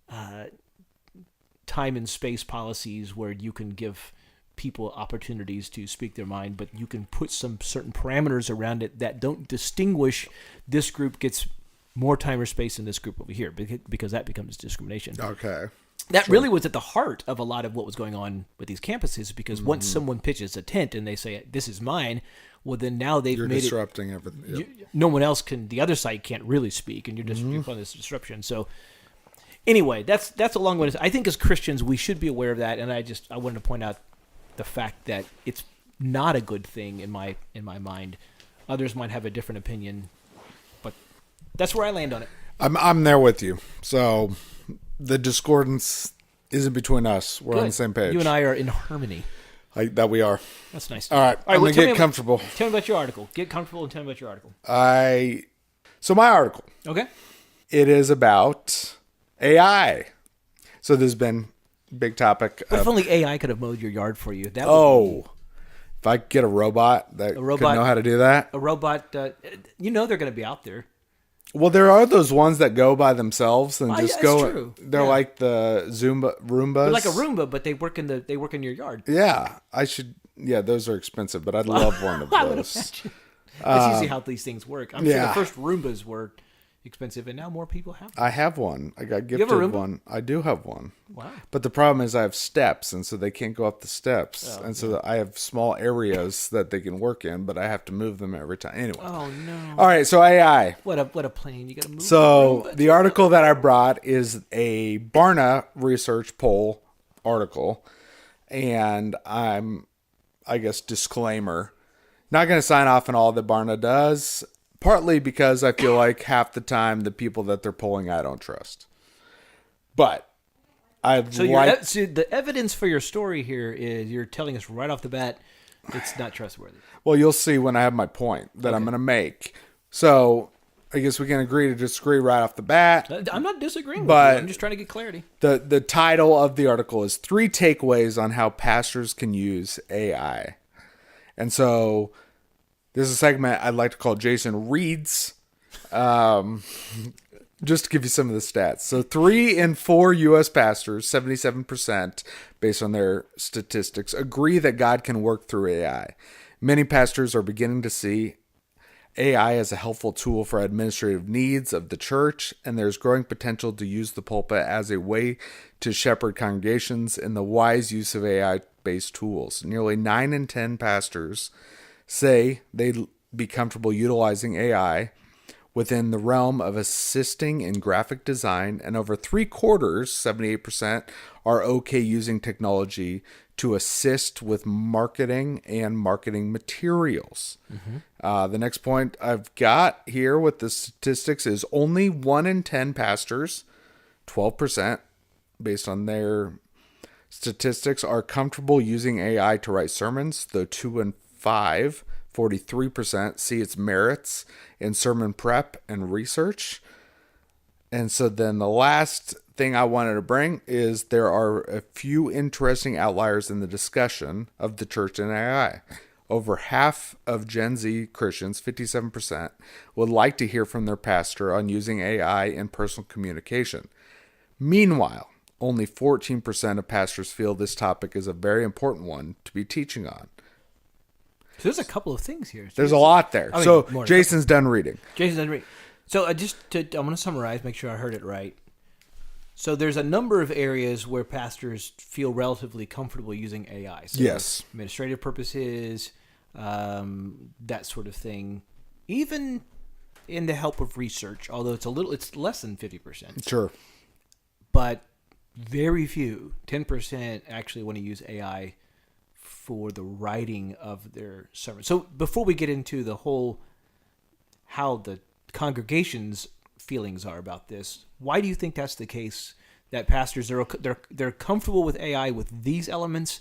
and space policies where you can give people opportunities to speak their mind, but you can put some certain parameters around it that don't distinguish this group gets more time or space than this group over here, because that becomes discrimination. Okay. That really was at the heart of a lot of what was going on with these campuses, because once someone pitches a tent and they say, this is mine, well, then now they've made disrupting everything. Yep. No one else the other side can't really speak, and you're just you're on this disruption. So anyway, that's a long way. I think as Christians, we should be aware of that. And I wanted to point out the fact that it's not a good thing in my mind. Others might have a different opinion, but that's where I land on it. I'm there with you. So the discordance isn't between us. We're on the same page. You and I are in harmony. That we are. That's nice. All right. I'm going to get comfortable. Tell me about your article. Get comfortable and tell me about your article. So my article. Okay. It is about AI. So there's been a big topic. What if only AI could have mowed your yard for you? That if I could get a robot that could know how to do that. A robot, they're going to be out there. Well, there are those ones that go by themselves and just go. True. They're like the Roombas. They're like a Roomba, but they work in your yard. Yeah, I should. Yeah, those are expensive, but I'd love one of those. I would imagine. That's usually how these things work. I'm sure the first Roombas were expensive, and now more people have them. I have one. I got gifted one. I do have one. Wow. But the problem is I have steps, and so they can't go up the steps. So I have small areas that they can work in, but I have to move them every time. Anyway. Oh, no. All right, so AI. What a plane. You got to move. So the article that I brought is a Barna research poll article, and I guess, disclaimer, not going to sign off on all that Barna does, partly because I feel like half the time the people that they're polling I don't trust. But the evidence for your story here is you're telling us right off the bat it's not trustworthy. Well, you'll see when I have my point that I'm going to make. So I guess we can agree to disagree right off the bat. I'm not disagreeing with you. I'm just trying to get clarity. The title of the article is 3 Takeaways on How Pastors Can Use AI. And so this is a segment I'd like to call Jason Reads, just to give you some of the stats. So 3 in 4 U.S. pastors, 77%, based on their statistics, agree that God can work through AI. Many pastors are beginning to see AI as a helpful tool for administrative needs of the church, and there's growing potential to use the pulpit as a way to shepherd congregations in the wise use of AI-based tools. Nearly 9 in 10 pastors say they'd be comfortable utilizing AI within the realm of assisting in graphic design, and over 3/4, 78%, are okay using technology to assist with marketing and marketing materials. Mm-hmm. The next point I've got here with the statistics is only 1 in 10 pastors, 12%, based on their statistics, are comfortable using AI to write sermons, though 2 in 5, 43%, see its merits in sermon prep and research. And so then the last thing I wanted to bring is there are a few interesting outliers in the discussion of the church and AI. Over half of Gen Z Christians, 57%, would like to hear from their pastor on using AI in personal communication. Meanwhile, only 14% of pastors feel this topic is a very important one to be teaching on. So there's a couple of things here. There's a lot there. I mean, So more than Jason's done reading. Jason doesn't read. So I'm going to summarize, make sure I heard it right. So there's a number of areas where pastors feel relatively comfortable using AI. So Yes. administrative purposes, that sort of thing. Even in the help of research, although it's less than 50%. Sure. But very few, 10% actually want to use AI for the writing of their sermon. So before we get into the whole how the congregation's feelings are about this, why do you think that's the case? That pastors they're comfortable with AI with these elements,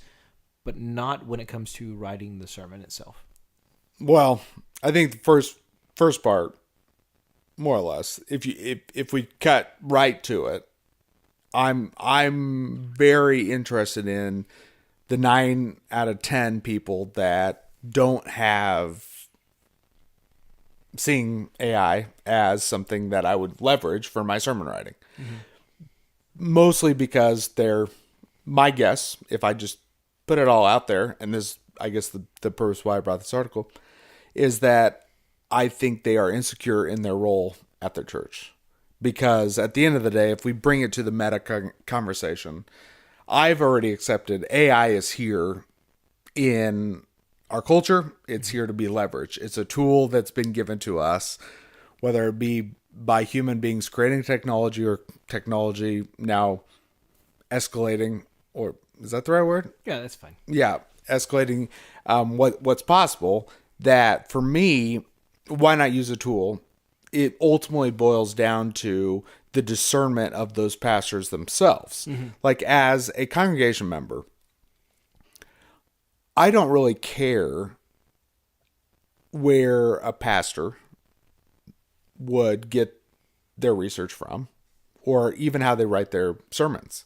but not when it comes to writing the sermon itself. Well, I think the first part, more or less, if we cut right to it, I'm very interested in the 9 out of 10 people that don't have seeing AI as something that I would leverage for my sermon writing. Mm-hmm. Mostly because they're, my guess, if I just put it all out there, and this, I guess the purpose why I brought this article, is that I think they are insecure in their role at their church. Because at the end of the day, if we bring it to the meta conversation, I've already accepted AI is here in our culture. It's here to be leveraged. It's a tool that's been given to us, whether it be by human beings creating technology or technology now escalating, or is that the right word? Yeah, that's fine. Yeah, escalating what's possible. That for me, why not use a tool? It ultimately boils down to the discernment of those pastors themselves. Mm-hmm. Like as a congregation member, I don't really care where a pastor would get their research from, or even how they write their sermons.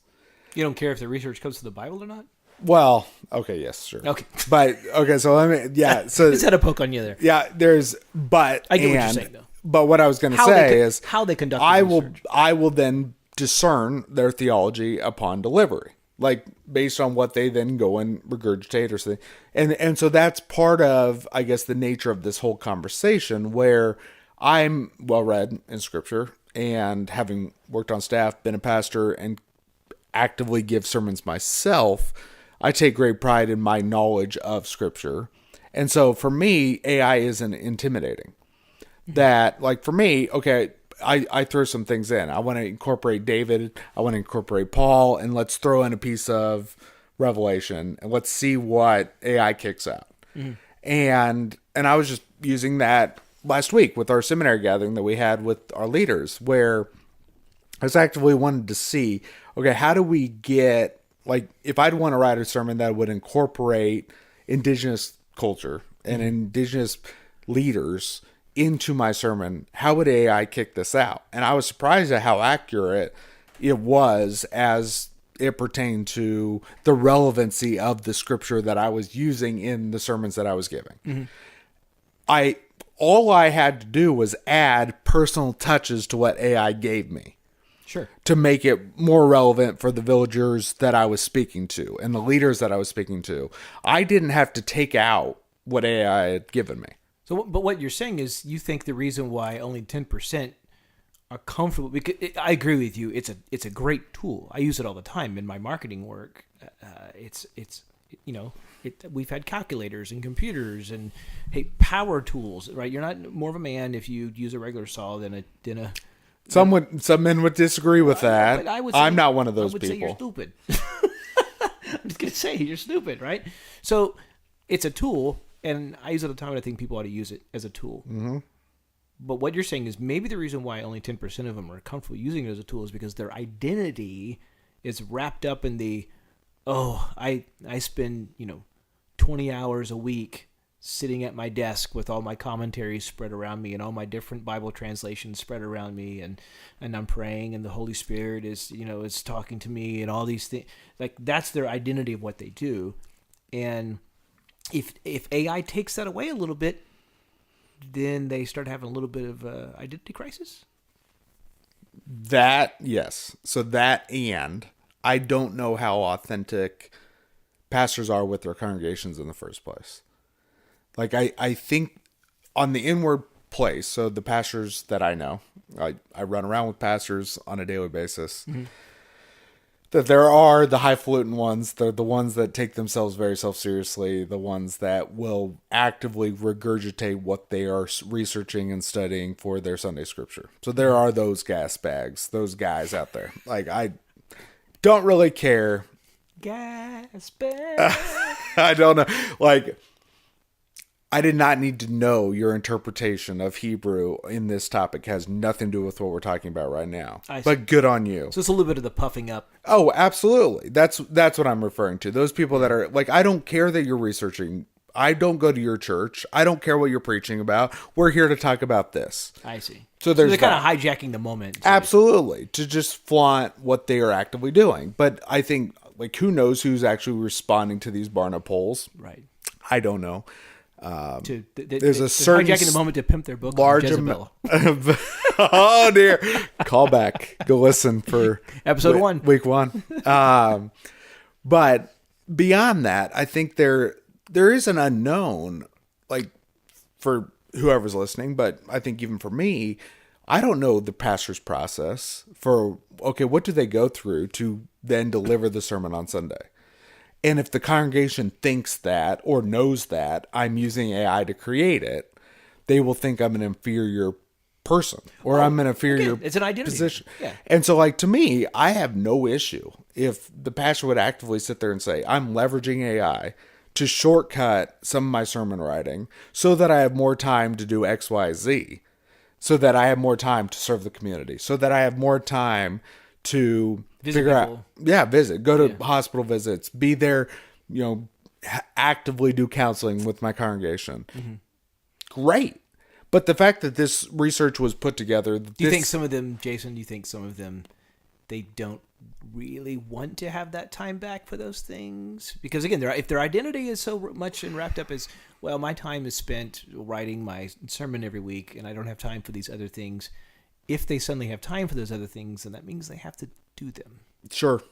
You don't care if the research comes to the Bible or not? Well, okay, yes, sure. Okay. But, okay, so let me, yeah. So just had a poke on you there. Yeah, there's, but, I get what you're saying, though. But what I was going to say is how they conduct research. I will then discern their theology upon delivery, like based on what they then go and regurgitate or something. And so that's part of, I guess, the nature of this whole conversation, where I'm well read in Scripture, and having worked on staff, been a pastor, and actively give sermons myself, I take great pride in my knowledge of Scripture. And so for me, AI isn't intimidating. That, like, for me, okay, I throw some things in. I want to incorporate David. I want to incorporate Paul, and let's throw in a piece of Revelation, and let's see what AI kicks out. Mm-hmm. And I was just using that last week with our seminary gathering that we had with our leaders, where I was actively wanted to see, okay, how do we get, like, if I'd want to write a sermon that would incorporate indigenous culture and indigenous leaders into my sermon, how would AI kick this out? And I was surprised at how accurate it was as it pertained to the relevancy of the Scripture that I was using in the sermons that I was giving. Mm-hmm. All I had to do was add personal touches to what AI gave me. Sure. To make it more relevant for the villagers that I was speaking to and the leaders that I was speaking to. I didn't have to take out what AI had given me. So, but what you're saying is you think the reason why only 10% are comfortable, because I agree with you. It's a great tool. I use it all the time in my marketing work. We've had calculators and computers and power tools, right? You're not more of a man if you use a regular saw than a. Some men would disagree with that. I'm not one of those people. I would say you're stupid. I'm just gonna say you're stupid, right? So it's a tool. And I use it all the time, and I think people ought to use it as a tool. Mm-hmm. But what you're saying is maybe the reason why only 10% of them are comfortable using it as a tool is because their identity is wrapped up in I spend 20 hours a week sitting at my desk with all my commentaries spread around me and all my different Bible translations spread around me, and I'm praying, and the Holy Spirit is is talking to me, and all these things. Like, that's their identity of what they do, and if AI takes that away a little bit, then they start having a little bit of identity crisis. That, yes. So that, and I don't know how authentic pastors are with their congregations in the first place. Like I think on the inward place, so the pastors that I know, I run around with pastors on a daily basis, that there are the highfalutin ones. They're the ones that take themselves very self-seriously, the ones that will actively regurgitate what they are researching and studying for their Sunday scripture. So there are those gas bags, those guys out there. Like, I don't really care. Gas bag. I don't know. Like, I did not need to know your interpretation of Hebrew in this topic. It has nothing to do with what we're talking about right now. But good on you. So it's a little bit of the puffing up. Oh, absolutely. That's what I'm referring to. Those people that are like, I don't care that you're researching. I don't go to your church. I don't care what you're preaching about. We're here to talk about this. I see. So they're there's kind of hijacking the moment. Absolutely. To just flaunt what they are actively doing. But I think, like, who knows who's actually responding to these Barna polls? Right. I don't know. There's a certain hijacking the moment to pimp their book large on Jezebel. Oh dear! Call back. Go listen for Episode 1, week 1. But beyond that, I think there is an unknown, like, for whoever's listening. But I think even for me, I don't know the pastor's process for, okay, what do they go through to then deliver the sermon on Sunday? And if the congregation thinks that or knows that I'm using AI to create it, they will think I'm an inferior person or I'm an inferior it's an identity position. Yeah. And so, like, to me, I have no issue if the pastor would actively sit there and say, I'm leveraging AI to shortcut some of my sermon writing so that I have more time to do X, Y, Z, so that I have more time to serve the community, so that I have more time to figure out, go to hospital visits, be there, actively do counseling with my congregation. Mm-hmm. Great. But the fact that this research was put together, do you think some of them, Jason, they don't really want to have that time back for those things? Because again, if their identity is so much and wrapped up as, well, my time is spent writing my sermon every week and I don't have time for these other things. If they suddenly have time for those other things, then that means they have to do them. Sure.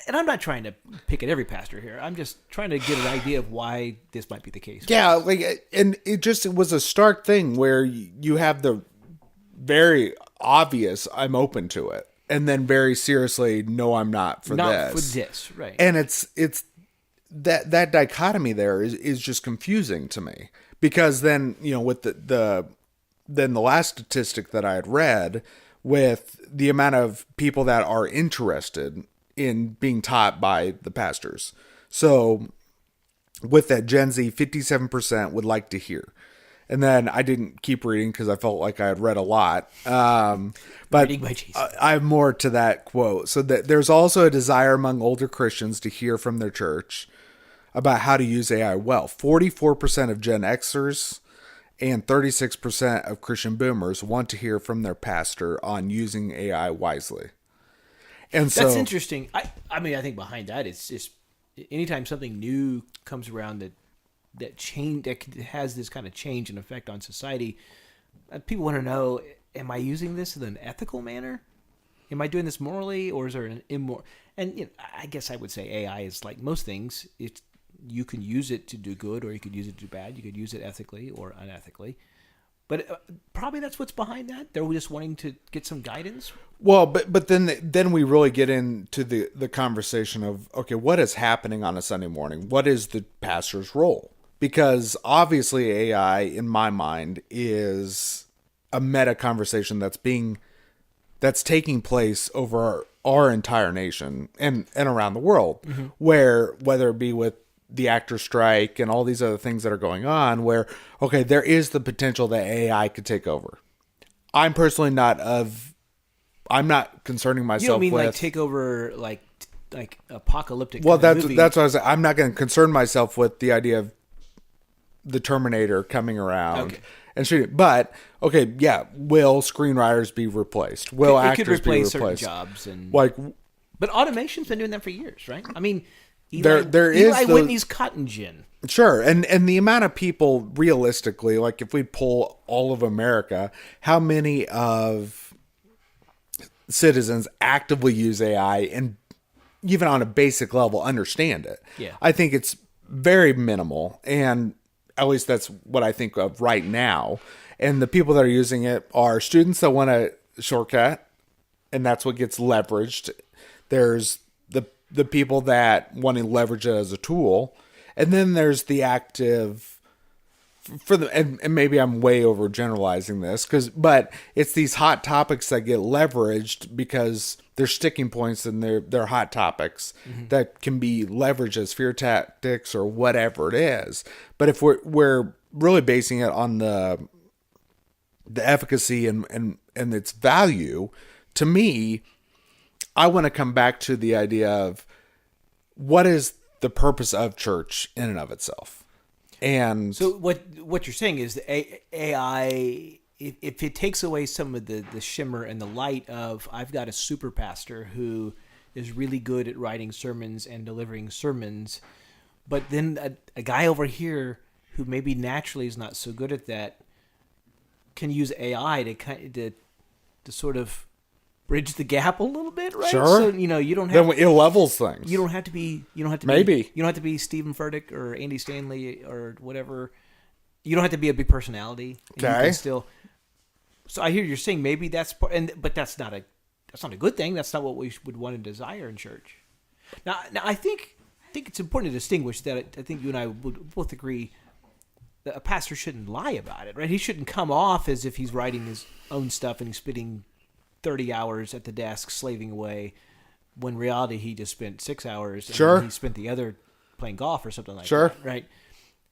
And I'm not trying to pick at every pastor here. I'm just trying to get an idea of why this might be the case. Yeah, and it was a stark thing where you have the very obvious, I'm open to it, and then very seriously, no, I'm not for this, right? And it's that dichotomy there is just confusing to me, because then, with the last statistic that I had read, with the amount of people that are interested in being taught by the pastors. So with that Gen Z, 57% would like to hear. And then I didn't keep reading because I felt like I had read a lot. But I have more to that quote. So that there's also a desire among older Christians to hear from their church about how to use AI well. 44% of Gen Xers and 36% of Christian boomers want to hear from their pastor on using AI wisely. And so that's interesting. I mean, I think behind that, it's just anytime something new comes around that has this kind of change and effect on society, people want to know, am I using this in an ethical manner? Am I doing this morally, or is there an immoral? And I guess I would say AI is like most things. You can use it to do good, or you could use it to do bad. You could use it ethically or unethically. But probably that's what's behind that. They're just wanting to get some guidance. Well, but then we really get into the conversation of, okay, what is happening on a Sunday morning? What is the pastor's role? Because obviously AI, in my mind, is a meta conversation that's taking place over our entire nation and around the world, mm-hmm. where, whether it be with the actor strike and all these other things that are going on, where, okay, there is the potential that AI could take over. I'm personally I'm not concerning myself with... You don't mean like take over, like apocalyptic Well, that's what I was saying. I'm not going to concern myself with the idea of the Terminator coming around and shooting. But, okay, yeah, will screenwriters be replaced? Will actors be replaced? Certain jobs. But automation's been doing that for years, right? I mean... Eli Whitney's cotton gin. Sure, and the amount of people, realistically, like if we pull all of America, how many of citizens actively use AI and even on a basic level understand it? Yeah. I think it's very minimal, and at least that's what I think of right now. And the people that are using it are students that want a shortcut, and that's what gets leveraged. There's the people that want to leverage it as a tool, and then there's the active and maybe I'm way overgeneralizing this but it's these hot topics that get leveraged because they're sticking points and they're hot topics that can be leveraged as fear tactics or whatever it is. But if we're really basing it on the efficacy and its value, to me, I want to come back to the idea of what is the purpose of church in and of itself. And so what you're saying is the AI, if it takes away some of the shimmer and the light of, I've got a super pastor who is really good at writing sermons and delivering sermons, but then a guy over here who maybe naturally is not so good at that can use AI to sort of bridge the gap a little bit, right? Sure. So you don't have then it levels things. You don't have to be Maybe. You don't have to be Stephen Furtick or Andy Stanley or whatever. You don't have to be a big personality. And you Okay. can still. So I hear you're saying maybe that's part, but that's not a good thing. That's not what we would want to desire in church. Now I think it's important to distinguish that. I think you and I would both agree that a pastor shouldn't lie about it, right? He shouldn't come off as if he's writing his own stuff and he's spitting 30 hours at the desk slaving away, when in reality he just spent 6 hours and Sure. he spent the other playing golf or something like Sure. that, right?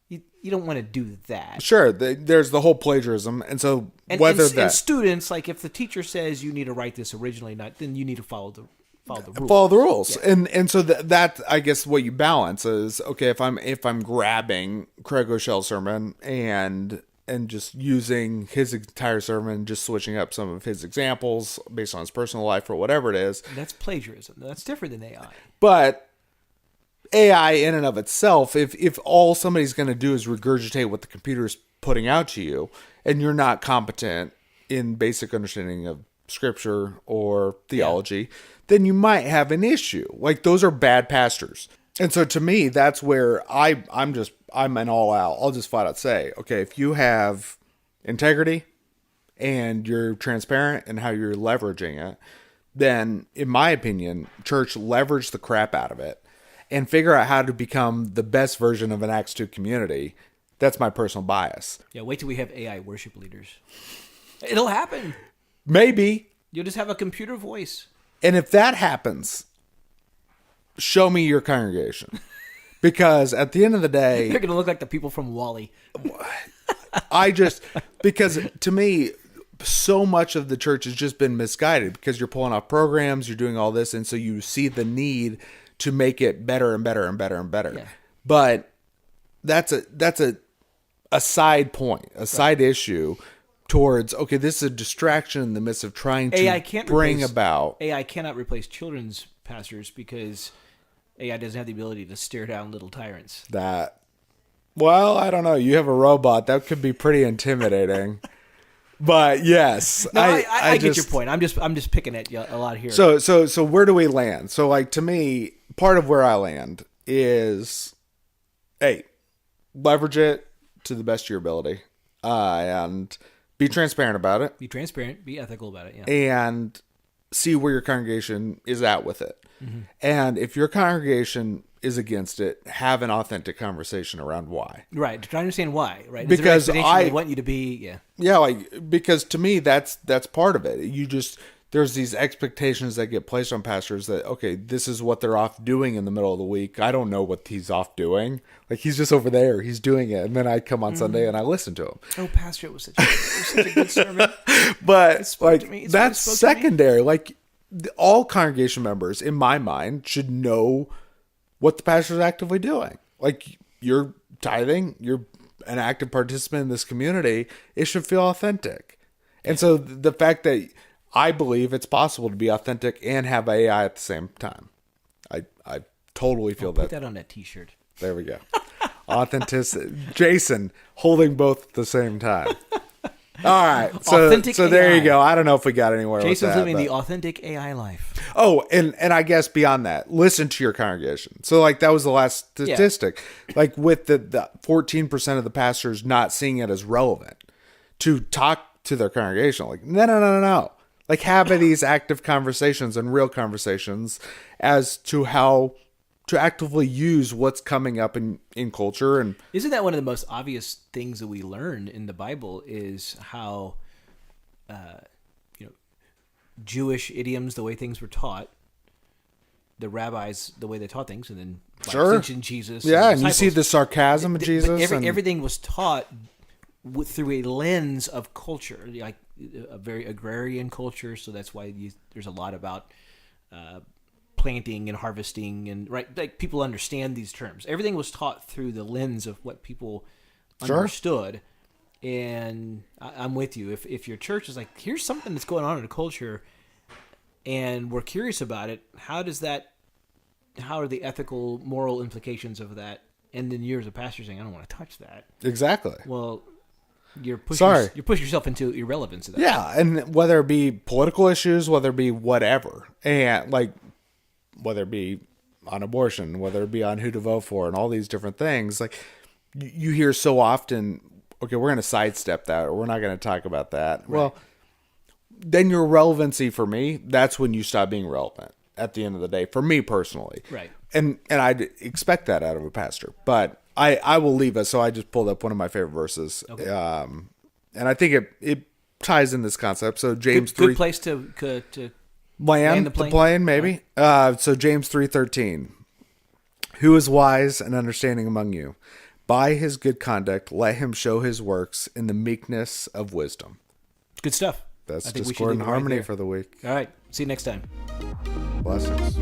You don't want to do that. Sure, there's the whole plagiarism, and so And students, like if the teacher says you need to write this originally, then you need to follow the rules. follow the rules. Yeah. And so that I guess what you balance is, okay, if I'm grabbing Craig Rochelle sermon and just using his entire sermon, just switching up some of his examples based on his personal life or whatever it is. That's plagiarism. That's different than AI. But AI in and of itself, if all somebody's going to do is regurgitate what the computer is putting out to you, and you're not competent in basic understanding of scripture or theology, then you might have an issue. Like, those are bad pastors. And so to me, that's where I'm an all out. I'll just flat out say, okay, if you have integrity and you're transparent in how you're leveraging it, then in my opinion, church leverage the crap out of it and figure out how to become the best version of an Acts 2 community. That's my personal bias. Yeah, wait till we have AI worship leaders. It'll happen. Maybe. You'll just have a computer voice. And if that happens, show me your congregation. Because at the end of the day, They're going to look like the people from WALL-E. because to me, so much of the church has just been misguided because you're pulling off programs, you're doing all this, and so you see the need to make it better and better and better and better. Yeah. But that's a side point, a side issue towards, okay, this is a distraction in the midst of trying to AI can't bring replace, about. AI cannot replace children's pastors because AI doesn't have the ability to stare down little tyrants. That. Well, I don't know. You have a robot. That could be pretty intimidating. But yes, No, I get your point. I'm just picking at you a lot here. So where do we land? So, like, to me, part of where I land is, hey, leverage it to the best of your ability, and be transparent about it, be transparent, be ethical about it. Yeah. and see where your congregation is at with it. Mm-hmm. And if your congregation is against it, have an authentic conversation around why. Right. To try to understand why. Right. Because they want you to be. Yeah. Yeah, like, because to me that's part of it. There's these expectations that get placed on pastors that, okay, this is what they're off doing in the middle of the week. I don't know what he's off doing. Like, he's just over there, he's doing it, and then I come on Sunday and I listen to him. Oh, pastor, it was such a good sermon. But like, me. that's secondary. Like, all congregation members, in my mind, should know what the pastor's actively doing. Like, you're tithing, you're an active participant in this community, it should feel authentic. And so the fact that I believe it's possible to be authentic and have AI at the same time, I totally feel Put that on that t-shirt. There we go. Authenticity. Jason holding both at the same time. All right. So, Authentic so there AI. you go. I don't know if we got anywhere Jason's with that. living but- the authentic AI life. Oh, and I guess beyond that, listen to your congregation. So like that was the last statistic. Like with the 14% of the pastors not seeing it as relevant to talk to their congregation. Like, no. Like have these active conversations and real conversations as to how to actively use what's coming up in culture. And Isn't that one of the most obvious things that we learn in the Bible is how, Jewish idioms, the way things were taught, the rabbis, the way they taught things, and then Sure. teaching Jesus. yeah, and the you see disciples. the sarcasm of But Jesus. and- everything was taught through a lens of culture, like a very agrarian culture. So that's why there's a lot about planting and harvesting, and like people understand these terms. Everything was taught through the lens of what people Sure. understood. And I'm with you. If your church is like, here's something that's going on in the culture, and we're curious about it, how are the ethical, moral implications of that? And then you as a pastor saying, I don't want to touch that. exactly. Well, you're pushing Sorry. you're pushing yourself into irrelevance of that. Yeah, and whether it be political issues, whether it be whatever, and like whether it be on abortion, whether it be on who to vote for, and all these different things, like you hear so often, okay, we're going to sidestep that, or we're not going to talk about that. Right. Well, then your relevancy for me, that's when you stop being relevant at the end of the day, for me personally. Right. And I'd expect that out of a pastor, but I will leave it. So I just pulled up one of my favorite verses. Okay. And I think it ties in this concept. So James Good 3 place to land the plane maybe. So James 3:13. Who is wise and understanding among you? By his good conduct, let him show his works in the meekness of wisdom. Good stuff. That's I think we should Discord and leave it right Harmony there. for the week. All right. See you next time. Blessings.